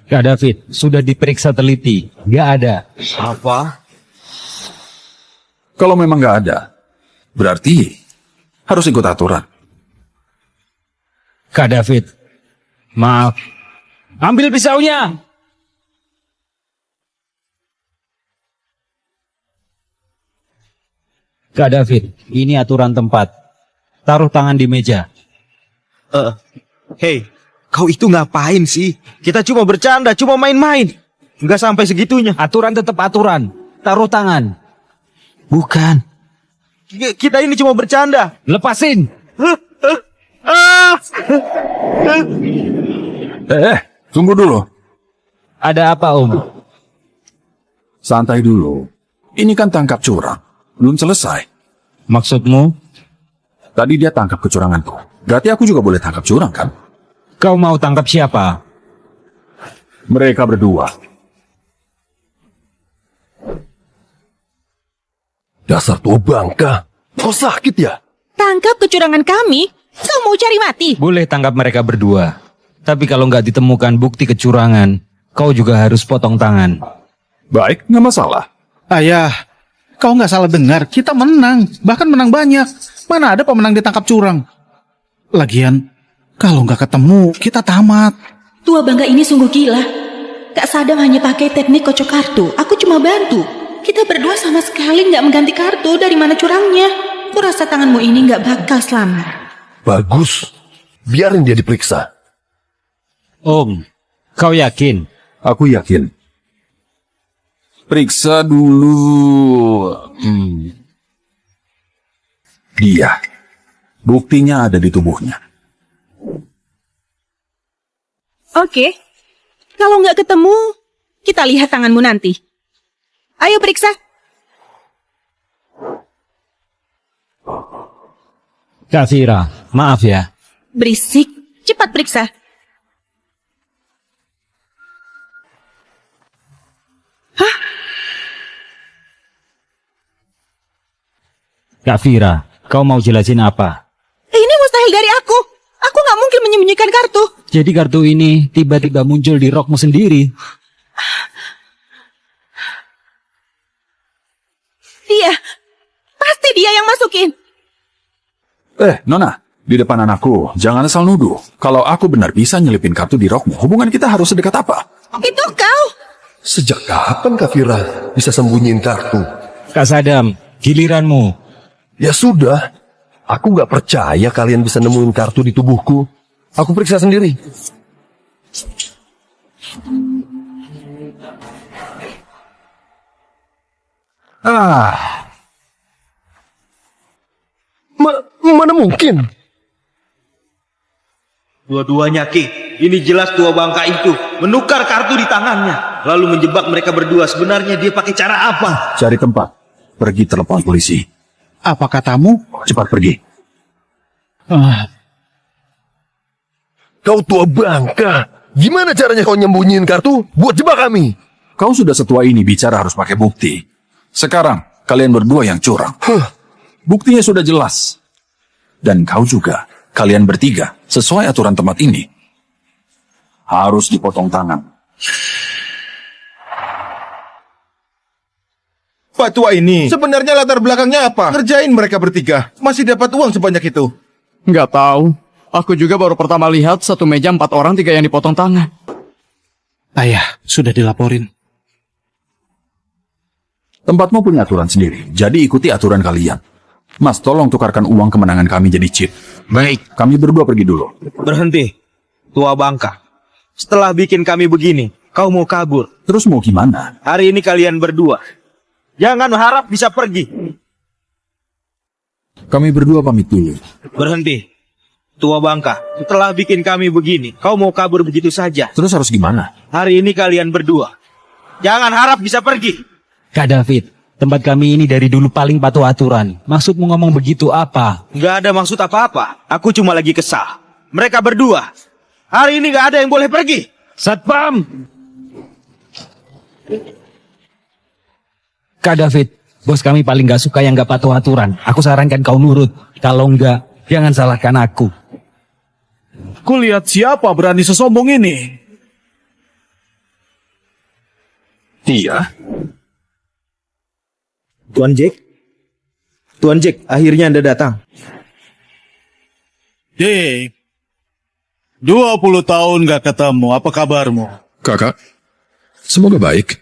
Kak David, sudah diperiksa teliti. Nggak ada. Apa? Kalau memang nggak ada, berarti harus ikut aturan. Kak David, maaf. Ambil pisaunya. Kak David, ini aturan tempat. Taruh tangan di meja. Hei, kau itu ngapain sih? Kita cuma bercanda, cuma main-main. Nggak sampai segitunya. Aturan tetap aturan. Taruh tangan. Bukan. Kita ini cuma bercanda. Lepasin. Tunggu dulu. Ada apa, Om? Santai dulu. Ini kan tangkap curang. Belum selesai. Maksudmu? Tadi dia tangkap kecuranganku. Berarti aku juga boleh tangkap curang, kan? Kau mau tangkap siapa? Mereka berdua. Dasar tua bangka. Kau sakit ya? Tangkap kecurangan kami? Kau mau cari mati? Boleh tangkap mereka berdua. Tapi kalau nggak ditemukan bukti kecurangan, kau juga harus potong tangan. Baik, nggak masalah. Ayah, kau nggak salah dengar. Kita menang, bahkan menang banyak. Mana ada pemenang ditangkap curang? Lagian, kalau nggak ketemu, kita tamat. Tua bangga ini sungguh gila. Kak Sadam hanya pakai teknik kocok kartu. Aku cuma bantu. Kita berdua sama sekali nggak mengganti kartu. Dari mana curangnya? Kurasa tanganmu ini nggak bakal selamat. Bagus. Biarin dia diperiksa. Om, kau yakin? Aku yakin. Periksa dulu. Dia. Buktinya ada di tubuhnya. Oke. Kalau nggak ketemu, kita lihat tanganmu nanti. Ayo periksa. Kak Fira, maaf ya. Berisik. Cepat periksa. Kak Fira, kau mau jelasin apa? Ini mustahil dari aku. Aku nggak mungkin menyembunyikan kartu. Jadi kartu ini tiba-tiba muncul di rokmu sendiri. Dia. Pasti dia yang masukin. Nona, di depan anakku, jangan asal nuduh. Kalau aku benar bisa nyelipin kartu di rokmu, hubungan kita harus sedekat apa? Itu kau. Sejak kapan Kak Fira bisa sembunyiin kartu? Kak Sadam, giliranmu. Ya sudah, aku nggak percaya kalian bisa nemuin kartu di tubuhku. Aku periksa sendiri. Mana mungkin? Dua-duanya, Ki. Ini jelas tua bangka itu menukar kartu di tangannya, lalu menjebak mereka berdua. Sebenarnya dia pakai cara apa? Cari tempat. Pergi telepon polisi. Apa katamu? Cepat pergi. Kau tua bangka. Gimana caranya kau nyembunyiin kartu buat jebak kami? Kau sudah setua ini bicara harus pakai bukti. Sekarang kalian berdua yang curang. Buktinya sudah jelas. Dan kau juga. Kalian bertiga, sesuai aturan tempat ini, harus dipotong tangan. Pak tua ini sebenarnya latar belakangnya apa? Ngerjain mereka bertiga. Masih dapat uang sebanyak itu. Nggak tahu. Aku juga baru pertama lihat satu meja 4 orang, 3 yang dipotong tangan. Ayah, sudah dilaporin. Tempatmu punya aturan sendiri, jadi ikuti aturan kalian. Mas, tolong tukarkan uang kemenangan kami jadi chip. Baik. Kami berdua pergi dulu. Berhenti, tua bangka. Setelah bikin kami begini, kau mau kabur. Terus mau gimana? Hari ini kalian berdua jangan harap bisa pergi. Kami berdua pamit dulu. Berhenti, tua bangka. Setelah bikin kami begini, kau mau kabur begitu saja. Terus harus gimana? Hari ini kalian berdua jangan harap bisa pergi. Kak David, tempat kami ini dari dulu paling patuh aturan. Maksudmu ngomong begitu apa? Nggak ada maksud apa-apa. Aku cuma lagi kesal. Mereka berdua hari ini nggak ada yang boleh pergi. Satpam! Kak David, bos kami paling gak suka yang gak patuh aturan. Aku sarankan kau nurut. Kalau enggak, jangan salahkan aku. Kulihat siapa berani sesombong ini. Iya. Tuan Jack? Tuan Jack, akhirnya Anda datang. Dik, 20 tahun gak ketemu, apa kabarmu? Kakak, semoga baik.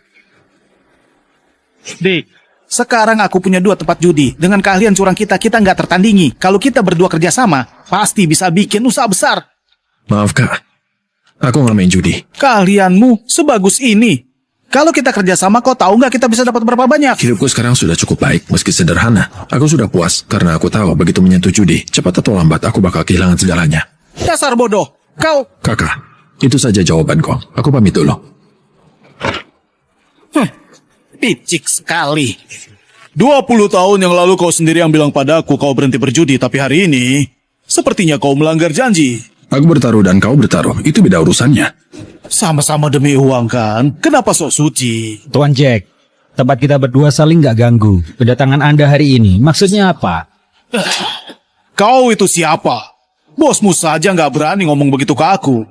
Dik, sekarang aku punya 2 tempat judi. Dengan keahlian curang kita nggak tertandingi. Kalau kita berdua kerjasama, pasti bisa bikin usaha besar. Maaf kak, aku nggak main judi. Keahlianmu sebagus ini. Kalau kita kerjasama, kau tahu nggak kita bisa dapat berapa banyak? Hidupku sekarang sudah cukup baik, meski sederhana. Aku sudah puas, karena aku tahu begitu menyentuh judi, cepat atau lambat aku bakal kehilangan segalanya. Dasar bodoh, kau... Kakak, itu saja jawabanku. Aku pamit dulu. Picik sekali. 20 tahun yang lalu kau sendiri yang bilang padaku kau berhenti berjudi, tapi hari ini sepertinya kau melanggar janji. Aku bertaruh dan kau bertaruh, itu beda urusannya. Sama-sama demi uang kan? Kenapa sok suci? Tuan Jack, tempat kita berdua saling gak ganggu. Kedatangan Anda hari ini, maksudnya apa? Kau itu siapa? Bosmu saja nggak berani ngomong begitu ke aku.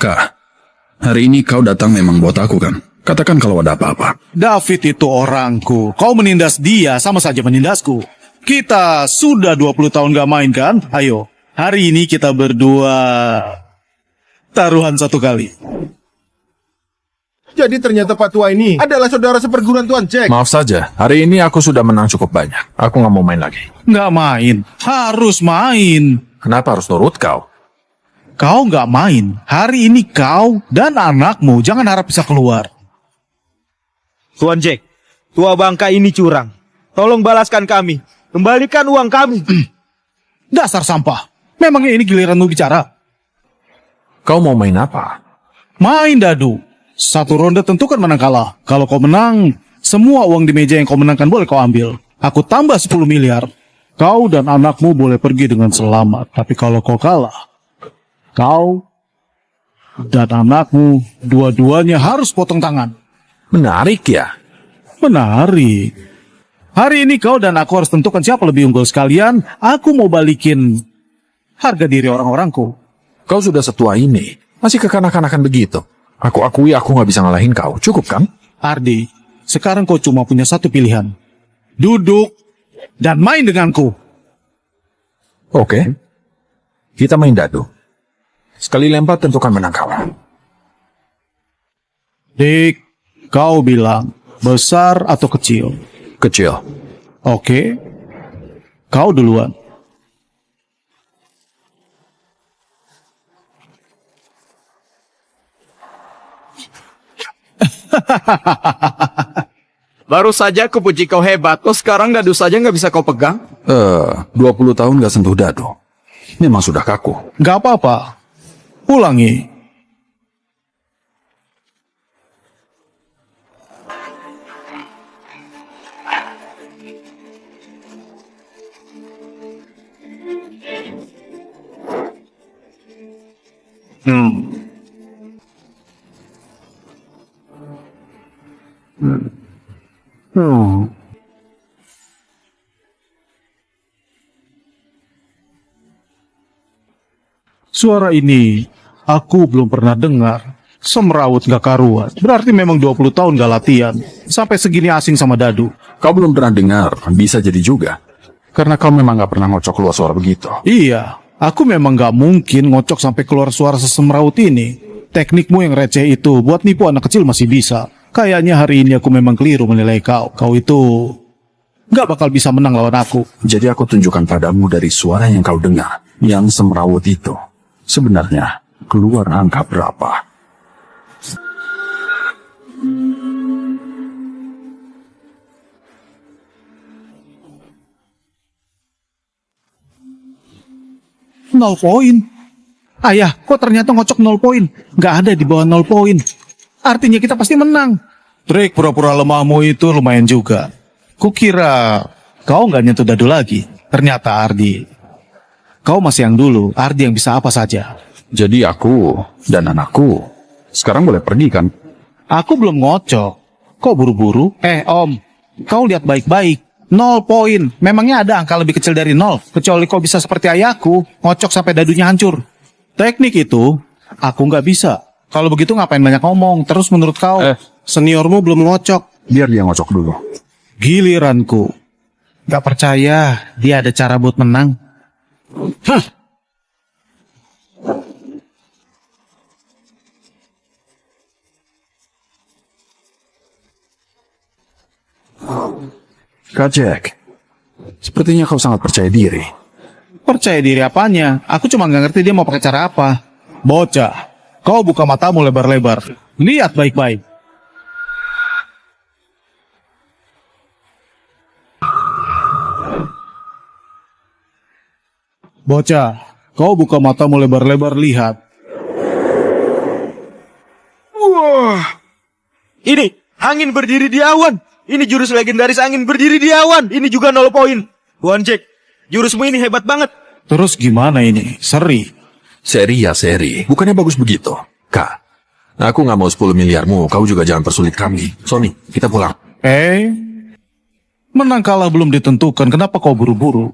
Kak, hari ini kau datang memang buat aku kan? Katakan kalau ada apa-apa. David itu orangku. Kau menindas dia sama saja menindasku. Kita sudah 20 tahun gak main kan? Ayo, hari ini kita berdua taruhan 1 kali. Jadi ternyata Pak tua ini adalah saudara seperguruan Tuan Jack. Maaf saja, hari ini aku sudah menang cukup banyak. Aku nggak mau main lagi. Nggak main, harus main. Kenapa harus nurut kau? Kau nggak main. Hari ini kau dan anakmu jangan harap bisa keluar. Tuan Jack, tua bangka ini curang. Tolong balaskan kami. Kembalikan uang kami. Dasar sampah. Memangnya ini giliranmu bicara? Kau mau main apa? Main dadu. 1 ronde tentukan menang kalah. Kalau kau menang, semua uang di meja yang kau menangkan boleh kau ambil. Aku tambah 10 miliar. Kau dan anakmu boleh pergi dengan selamat. Tapi kalau kau kalah, kau dan anakmu dua-duanya harus potong tangan. Menarik ya? Menarik. Hari ini kau dan aku harus tentukan siapa lebih unggul sekalian. Aku mau balikin harga diri orang-orangku. Kau sudah setua ini, masih kekanak-kanakan begitu. Aku akui aku nggak bisa ngalahin kau, cukup kan? Ardi, sekarang kau cuma punya 1 pilihan. Duduk dan main denganku. Oke. Kita main dadu. Sekali lempar tentukan menang kalah. Dik, kau bilang besar atau kecil? Kecil. Oke. Kau duluan. Baru saja aku puji kau hebat, kok sekarang dadu saja nggak bisa kau pegang? 20 tahun gak sentuh dadu. Memang sudah kaku. Gak apa-apa. Ulangi. Suara ini aku belum pernah dengar. Semrawut gak karuan. Berarti memang 20 tahun gak latihan. Sampai segini asing sama dadu. Kau belum pernah dengar, bisa jadi juga. Karena kau memang gak pernah ngocok keluar suara begitu. Iya, aku memang gak mungkin ngocok sampai keluar suara sesemrawut ini. Teknikmu yang receh itu buat nipu anak kecil masih bisa. Kayaknya hari ini aku memang keliru menilai kau. Kau itu gak bakal bisa menang lawan aku. Jadi aku tunjukkan padamu dari suara yang kau dengar, yang semrawut itu. Sebenarnya, keluar angka berapa? Nol poin. Ayah, kok ternyata ngocok 0 poin? Gak ada di bawah 0 poin. Artinya kita pasti menang. Trik pura-pura lemahmu itu lumayan juga. Kukira kau gak nyentuh dadu lagi. Ternyata Ardi. Kau masih yang dulu, Ardi yang bisa apa saja. Jadi aku dan anakku sekarang boleh pergi kan? Aku belum ngocok. Kok buru-buru? Om, kau lihat baik-baik. 0 poin. Memangnya ada angka lebih kecil dari 0? Kecuali kau bisa seperti ayahku, ngocok sampai dadunya hancur. Teknik itu, aku nggak bisa. Kalau begitu ngapain banyak ngomong? Terus menurut kau, seniormu belum ngocok. Biar dia ngocok dulu. Giliranku. Gak percaya, dia ada cara buat menang. Hah. Kak Jack, sepertinya kau sangat percaya diri. Percaya diri apanya? Aku cuma nggak ngerti dia mau pakai cara apa. Bocah, kau buka matamu lebar-lebar. Lihat baik-baik. Bocah, kau buka matamu lebar-lebar, lihat. Wah, ini angin berdiri di awan. Ini jurus legendaris angin berdiri di awan. Ini juga 0 poin. Tuan Jack, jurusmu ini hebat banget. Terus gimana ini? Seri. Seri ya seri, bukannya bagus begitu. Kak, aku nggak mau 10 miliarmu, kau juga jangan persulit kami. Sony, kita pulang. Menang kalah belum ditentukan, kenapa kau buru-buru?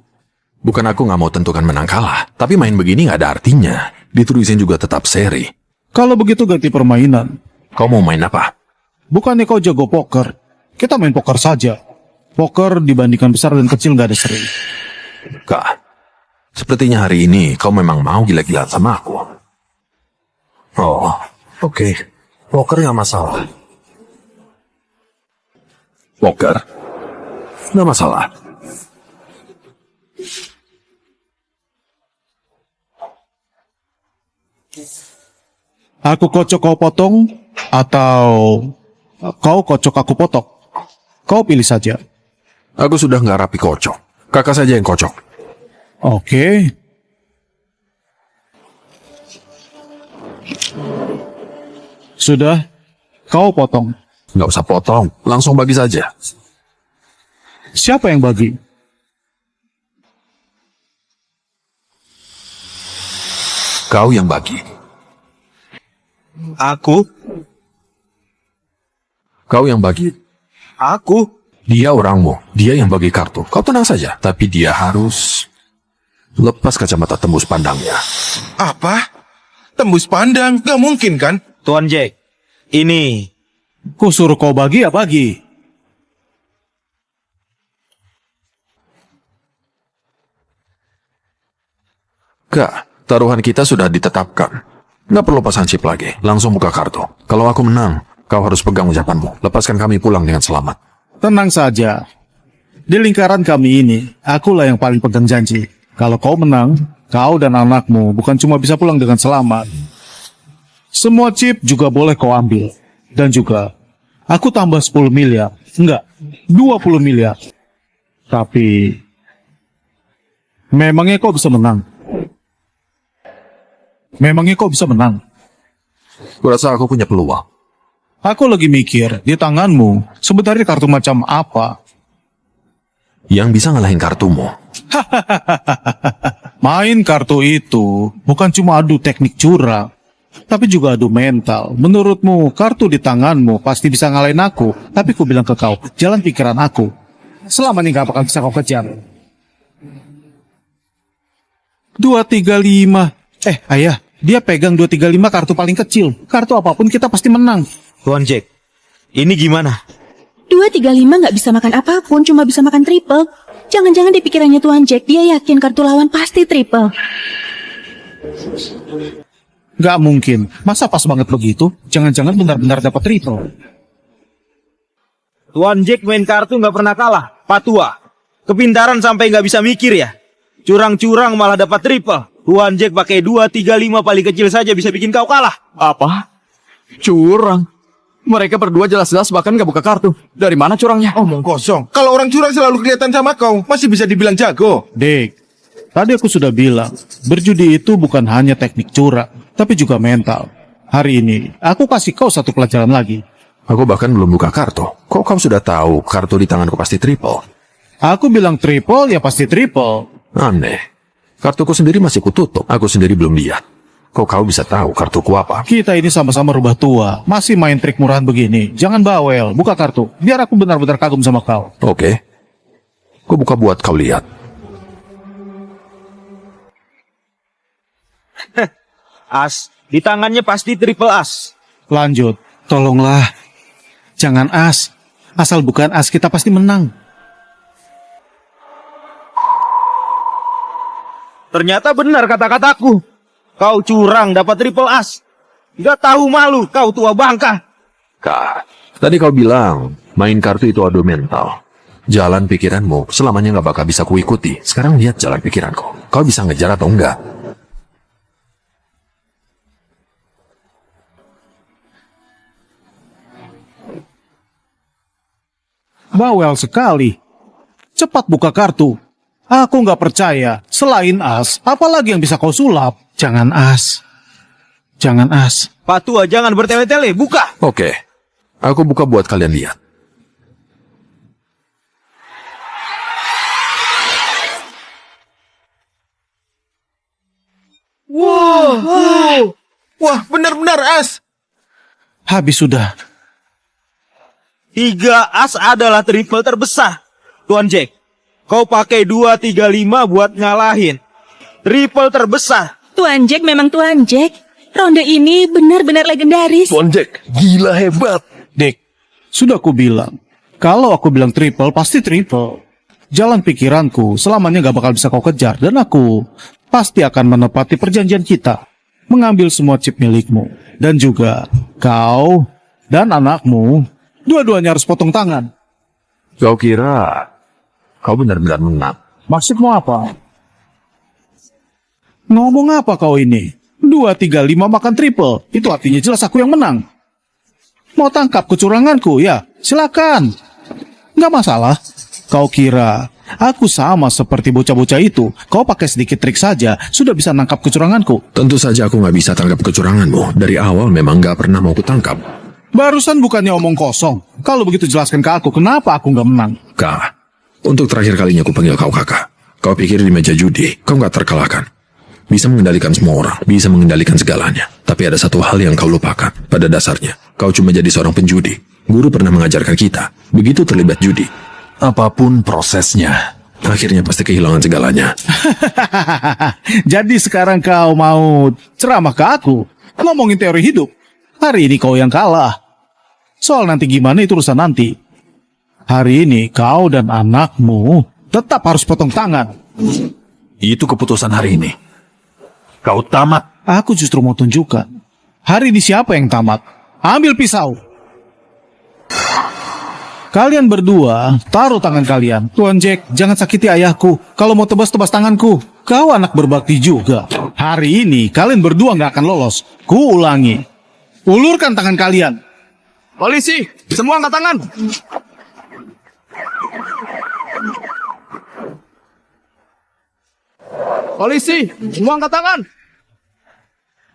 Bukan aku nggak mau tentukan menang kalah, tapi main begini nggak ada artinya. Ditulisin juga tetap seri. Kalau begitu ganti permainan. Kau mau main apa? Bukannya kau jago poker? Kita main poker saja. Poker dibandingkan besar dan kecil nggak ada seri. Kak, sepertinya hari ini kau memang mau gila-gilaan sama aku. Oh, oke. Poker nggak masalah. Poker? Nggak masalah. Aku kocok kau potong, atau kau kocok aku potong. Kau pilih saja. Aku sudah nggak rapi kocok. Kakak saja yang kocok. Oke. Sudah, kau potong. Nggak usah potong, langsung bagi saja. Siapa yang bagi? Kau yang bagi. Aku? Kau yang bagi. Aku? Dia orangmu, dia yang bagi kartu. Kau tenang saja, tapi dia harus lepas kacamata tembus pandangnya. Apa? Tembus pandang? Gak mungkin kan? Tuan Jack, ini. Ku suruh kau bagi ya bagi. Kak, taruhan kita sudah ditetapkan. Nggak perlu pasang chip lagi, langsung buka kartu. Kalau aku menang, kau harus pegang ucapanmu. Lepaskan kami pulang dengan selamat. Tenang saja. Di lingkaran kami ini, akulah yang paling pegang janji. Kalau kau menang, kau dan anakmu bukan cuma bisa pulang dengan selamat. Semua chip juga boleh kau ambil. Dan juga, aku tambah 10 miliar. Enggak, 20 miliar. Tapi, memangnya kau bisa menang? Memangnya kau bisa menang? Kurasa aku punya peluang. Aku lagi mikir, di tanganmu, sebenarnya kartu macam apa? Yang bisa ngalahin kartumu. Main kartu itu bukan cuma adu teknik curang, tapi juga adu mental. Menurutmu, kartu di tanganmu pasti bisa ngalahin aku. Tapi ku bilang ke kau, jalan pikiran aku. Selama ini gak bakal bisa kau kejar. 235. Ayah, dia pegang 235 kartu paling kecil. Kartu apapun kita pasti menang. Tuan Jack, ini gimana? 235 nggak bisa makan apapun, cuma bisa makan triple. Jangan-jangan di pikirannya Tuan Jack, dia yakin kartu lawan pasti triple. Gak mungkin. Masa pas banget begitu? Jangan-jangan benar-benar dapat triple. Tuan Jack main kartu nggak pernah kalah. Patua, kepintaran sampai nggak bisa mikir ya. Curang-curang malah dapat triple. Tuan Jack pakai 235 paling kecil saja bisa bikin kau kalah. Apa? Curang. Mereka berdua jelas-jelas bahkan gak buka kartu. Dari mana curangnya? Omong kosong. Kalau orang curang selalu kelihatan sama kau, masih bisa dibilang jago. Dek, tadi aku sudah bilang, berjudi itu bukan hanya teknik curang, tapi juga mental. Hari ini, aku kasih kau satu pelajaran lagi. Aku bahkan belum buka kartu. Kok kau sudah tahu kartu di tanganku pasti triple? Aku bilang triple, ya pasti triple. Aneh. Kartuku sendiri masih kututup. Aku sendiri belum lihat. Kok kau bisa tahu kartuku apa? Kita ini sama-sama rubah tua, masih main trik murahan begini. Jangan bawel, buka kartu. Biar aku benar-benar kagum sama kau. Oke. Ku buka buat kau lihat. As, di tangannya pasti triple as. Lanjut, tolonglah. Jangan as. Asal bukan as, kita pasti menang. Ternyata benar kata-kataku. Kau curang dapat triple as. Gak tahu malu, kau tua bangka. Kak, tadi kau bilang main kartu itu adu mental. Jalan pikiranmu selamanya gak bakal bisa kuikuti. Sekarang lihat jalan pikiranku. Kau bisa ngejar atau enggak? Bawel sekali. Cepat buka kartu. Aku nggak percaya. Selain as, apalagi yang bisa kau sulap? Jangan as. Jangan as. Patua jangan bertele-tele, buka. Oke. Aku buka buat kalian lihat. Wah, benar-benar as. Habis sudah. 3 as adalah triple terbesar. Tuan Jack, kau pakai 235 buat ngalahin. Triple terbesar. Tuan Jack memang Tuan Jack. Ronde ini benar-benar legendaris. Tuan Jack, gila hebat. Dek, sudah aku bilang. Kalau aku bilang triple, pasti triple. Jalan pikiranku selamanya gak bakal bisa kau kejar. Dan aku pasti akan menepati perjanjian kita. Mengambil semua chip milikmu. Dan juga kau dan anakmu. Dua-duanya harus potong tangan. Kau kira kau benar-benar menang? Maksudmu apa? Ngomong apa kau ini? 235 makan triple. Itu artinya jelas aku yang menang. Mau tangkap kecuranganku? Ya, silakan. Nggak masalah. Kau kira aku sama seperti bocah-bocah itu? Kau pakai sedikit trik saja, sudah bisa nangkap kecuranganku. Tentu saja aku nggak bisa tangkap kecuranganmu. Dari awal memang nggak pernah mau kutangkap. Barusan bukannya omong kosong. Kalau begitu jelaskan ke aku, kenapa aku nggak menang? Kak, untuk terakhir kalinya aku panggil kau kakak. Kau pikir di meja judi, kau nggak terkalahkan. Bisa mengendalikan semua orang, bisa mengendalikan segalanya. Tapi ada satu hal yang kau lupakan. Pada dasarnya, kau cuma jadi seorang penjudi. Guru pernah mengajarkan kita, begitu terlibat judi, apapun prosesnya, akhirnya pasti kehilangan segalanya. Jadi sekarang kau mau ceramah ke aku, ngomongin teori hidup. Hari ini kau yang kalah. Soal nanti gimana itu urusan nanti. Hari ini kau dan anakmu tetap harus potong tangan. Itu keputusan hari ini. Kau tamat. Aku justru mau tunjukkan. Hari ini siapa yang tamat? Ambil pisau. Kalian berdua, taruh tangan kalian. Tuan Jack, jangan sakiti ayahku. Kalau mau tebas-tebas tanganku, kau anak berbakti juga. Hari ini, kalian berdua nggak akan lolos. Ku ulangi. Ulurkan tangan kalian. Polisi, semua angkat tangan. Polisi, semua angkat tangan.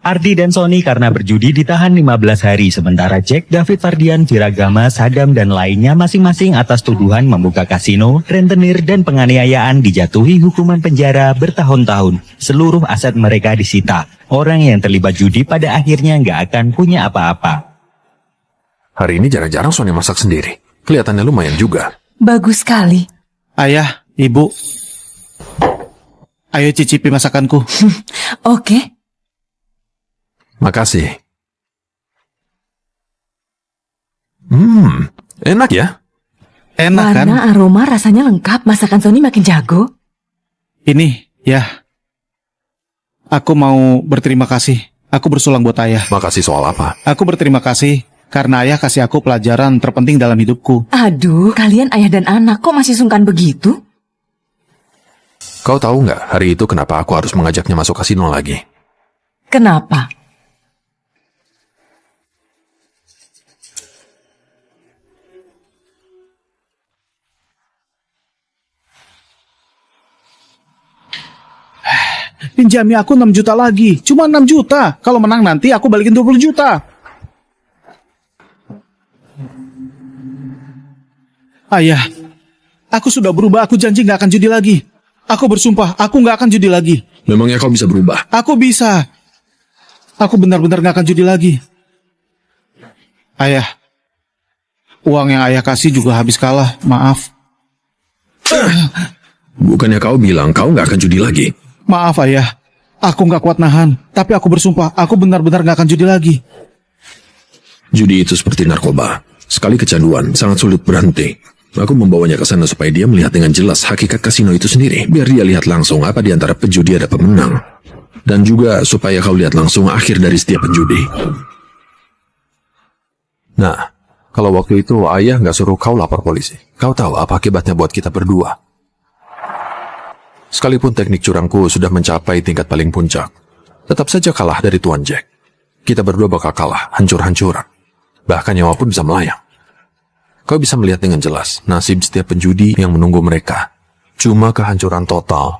Ardi dan Sony karena berjudi ditahan 15 hari, sementara Jack, David Fardian, Viragama, Sadam, dan lainnya masing-masing atas tuduhan membuka kasino, rentenir, dan penganiayaan dijatuhi hukuman penjara bertahun-tahun. Seluruh aset mereka disita. Orang yang terlibat judi pada akhirnya nggak akan punya apa-apa. Hari ini jarang-jarang Sony masak sendiri. Kelihatannya lumayan juga. Bagus sekali. Ayah, ibu. Ayo cicipi masakanku. Oke. Makasih. Enak ya? Enak kan? Warna, aroma, rasanya lengkap. Masakan Sony makin jago. Ini, ya. Aku mau berterima kasih. Aku bersulang buat ayah. Makasih soal apa? Aku berterima kasih karena ayah kasih aku pelajaran terpenting dalam hidupku. Aduh, kalian ayah dan anak kok masih sungkan begitu? Kau tahu nggak hari itu kenapa aku harus mengajaknya masuk kasino lagi? Kenapa? Pinjami aku 6 juta lagi. Cuma 6 juta. Kalau menang nanti aku balikin 20 juta. Ayah, aku sudah berubah. Aku janji gak akan judi lagi. Aku bersumpah, aku gak akan judi lagi. Memangnya kau bisa berubah? Aku bisa. Aku benar-benar gak akan judi lagi. Ayah, uang yang ayah kasih juga habis kalah. Maaf. Bukannya kau bilang kau nggak akan judi lagi? Maaf ayah, aku gak kuat nahan. Tapi aku bersumpah, aku benar-benar gak akan judi lagi. Judi itu seperti narkoba. Sekali kecanduan, sangat sulit berhenti. Aku membawanya ke sana supaya dia melihat dengan jelas hakikat kasino itu sendiri. Biar dia lihat langsung apa di antara penjudi ada pemenang. Dan juga supaya kau lihat langsung akhir dari setiap penjudi. Nah, kalau waktu itu ayah nggak suruh kau lapor polisi, kau tahu apa akibatnya buat kita berdua? Sekalipun teknik curangku sudah mencapai tingkat paling puncak, tetap saja kalah dari Tuan Jack. Kita berdua bakal kalah, hancur-hancuran. Bahkan nyawa pun bisa melayang. Kau bisa melihat dengan jelas nasib setiap penjudi yang menunggu mereka. Cuma kehancuran total.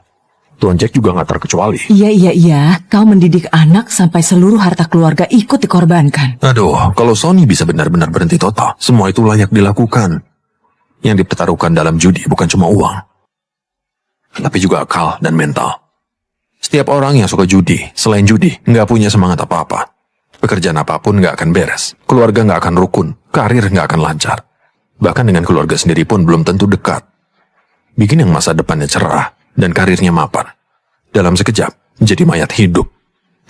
Tuan Jack juga nggak terkecuali. Iya. Kau mendidik anak sampai seluruh harta keluarga ikut dikorbankan. Aduh, kalau Sony bisa benar-benar berhenti total, semua itu layak dilakukan. Yang dipertaruhkan dalam judi bukan cuma uang, tapi juga akal dan mental. Setiap orang yang suka judi, selain judi, nggak punya semangat apa-apa. Pekerjaan apapun nggak akan beres, keluarga nggak akan rukun, karir nggak akan lancar. Bahkan dengan keluarga sendiri pun belum tentu dekat. Bikin yang masa depannya cerah dan karirnya mapan. Dalam sekejap, jadi mayat hidup.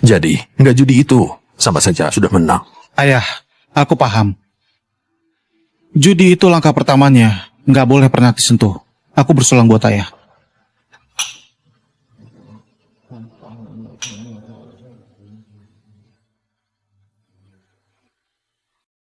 Jadi, nggak judi itu, sama saja sudah menang. Ayah, aku paham. Judi itu langkah pertamanya, nggak boleh pernah disentuh. Aku bersulang buat ayah.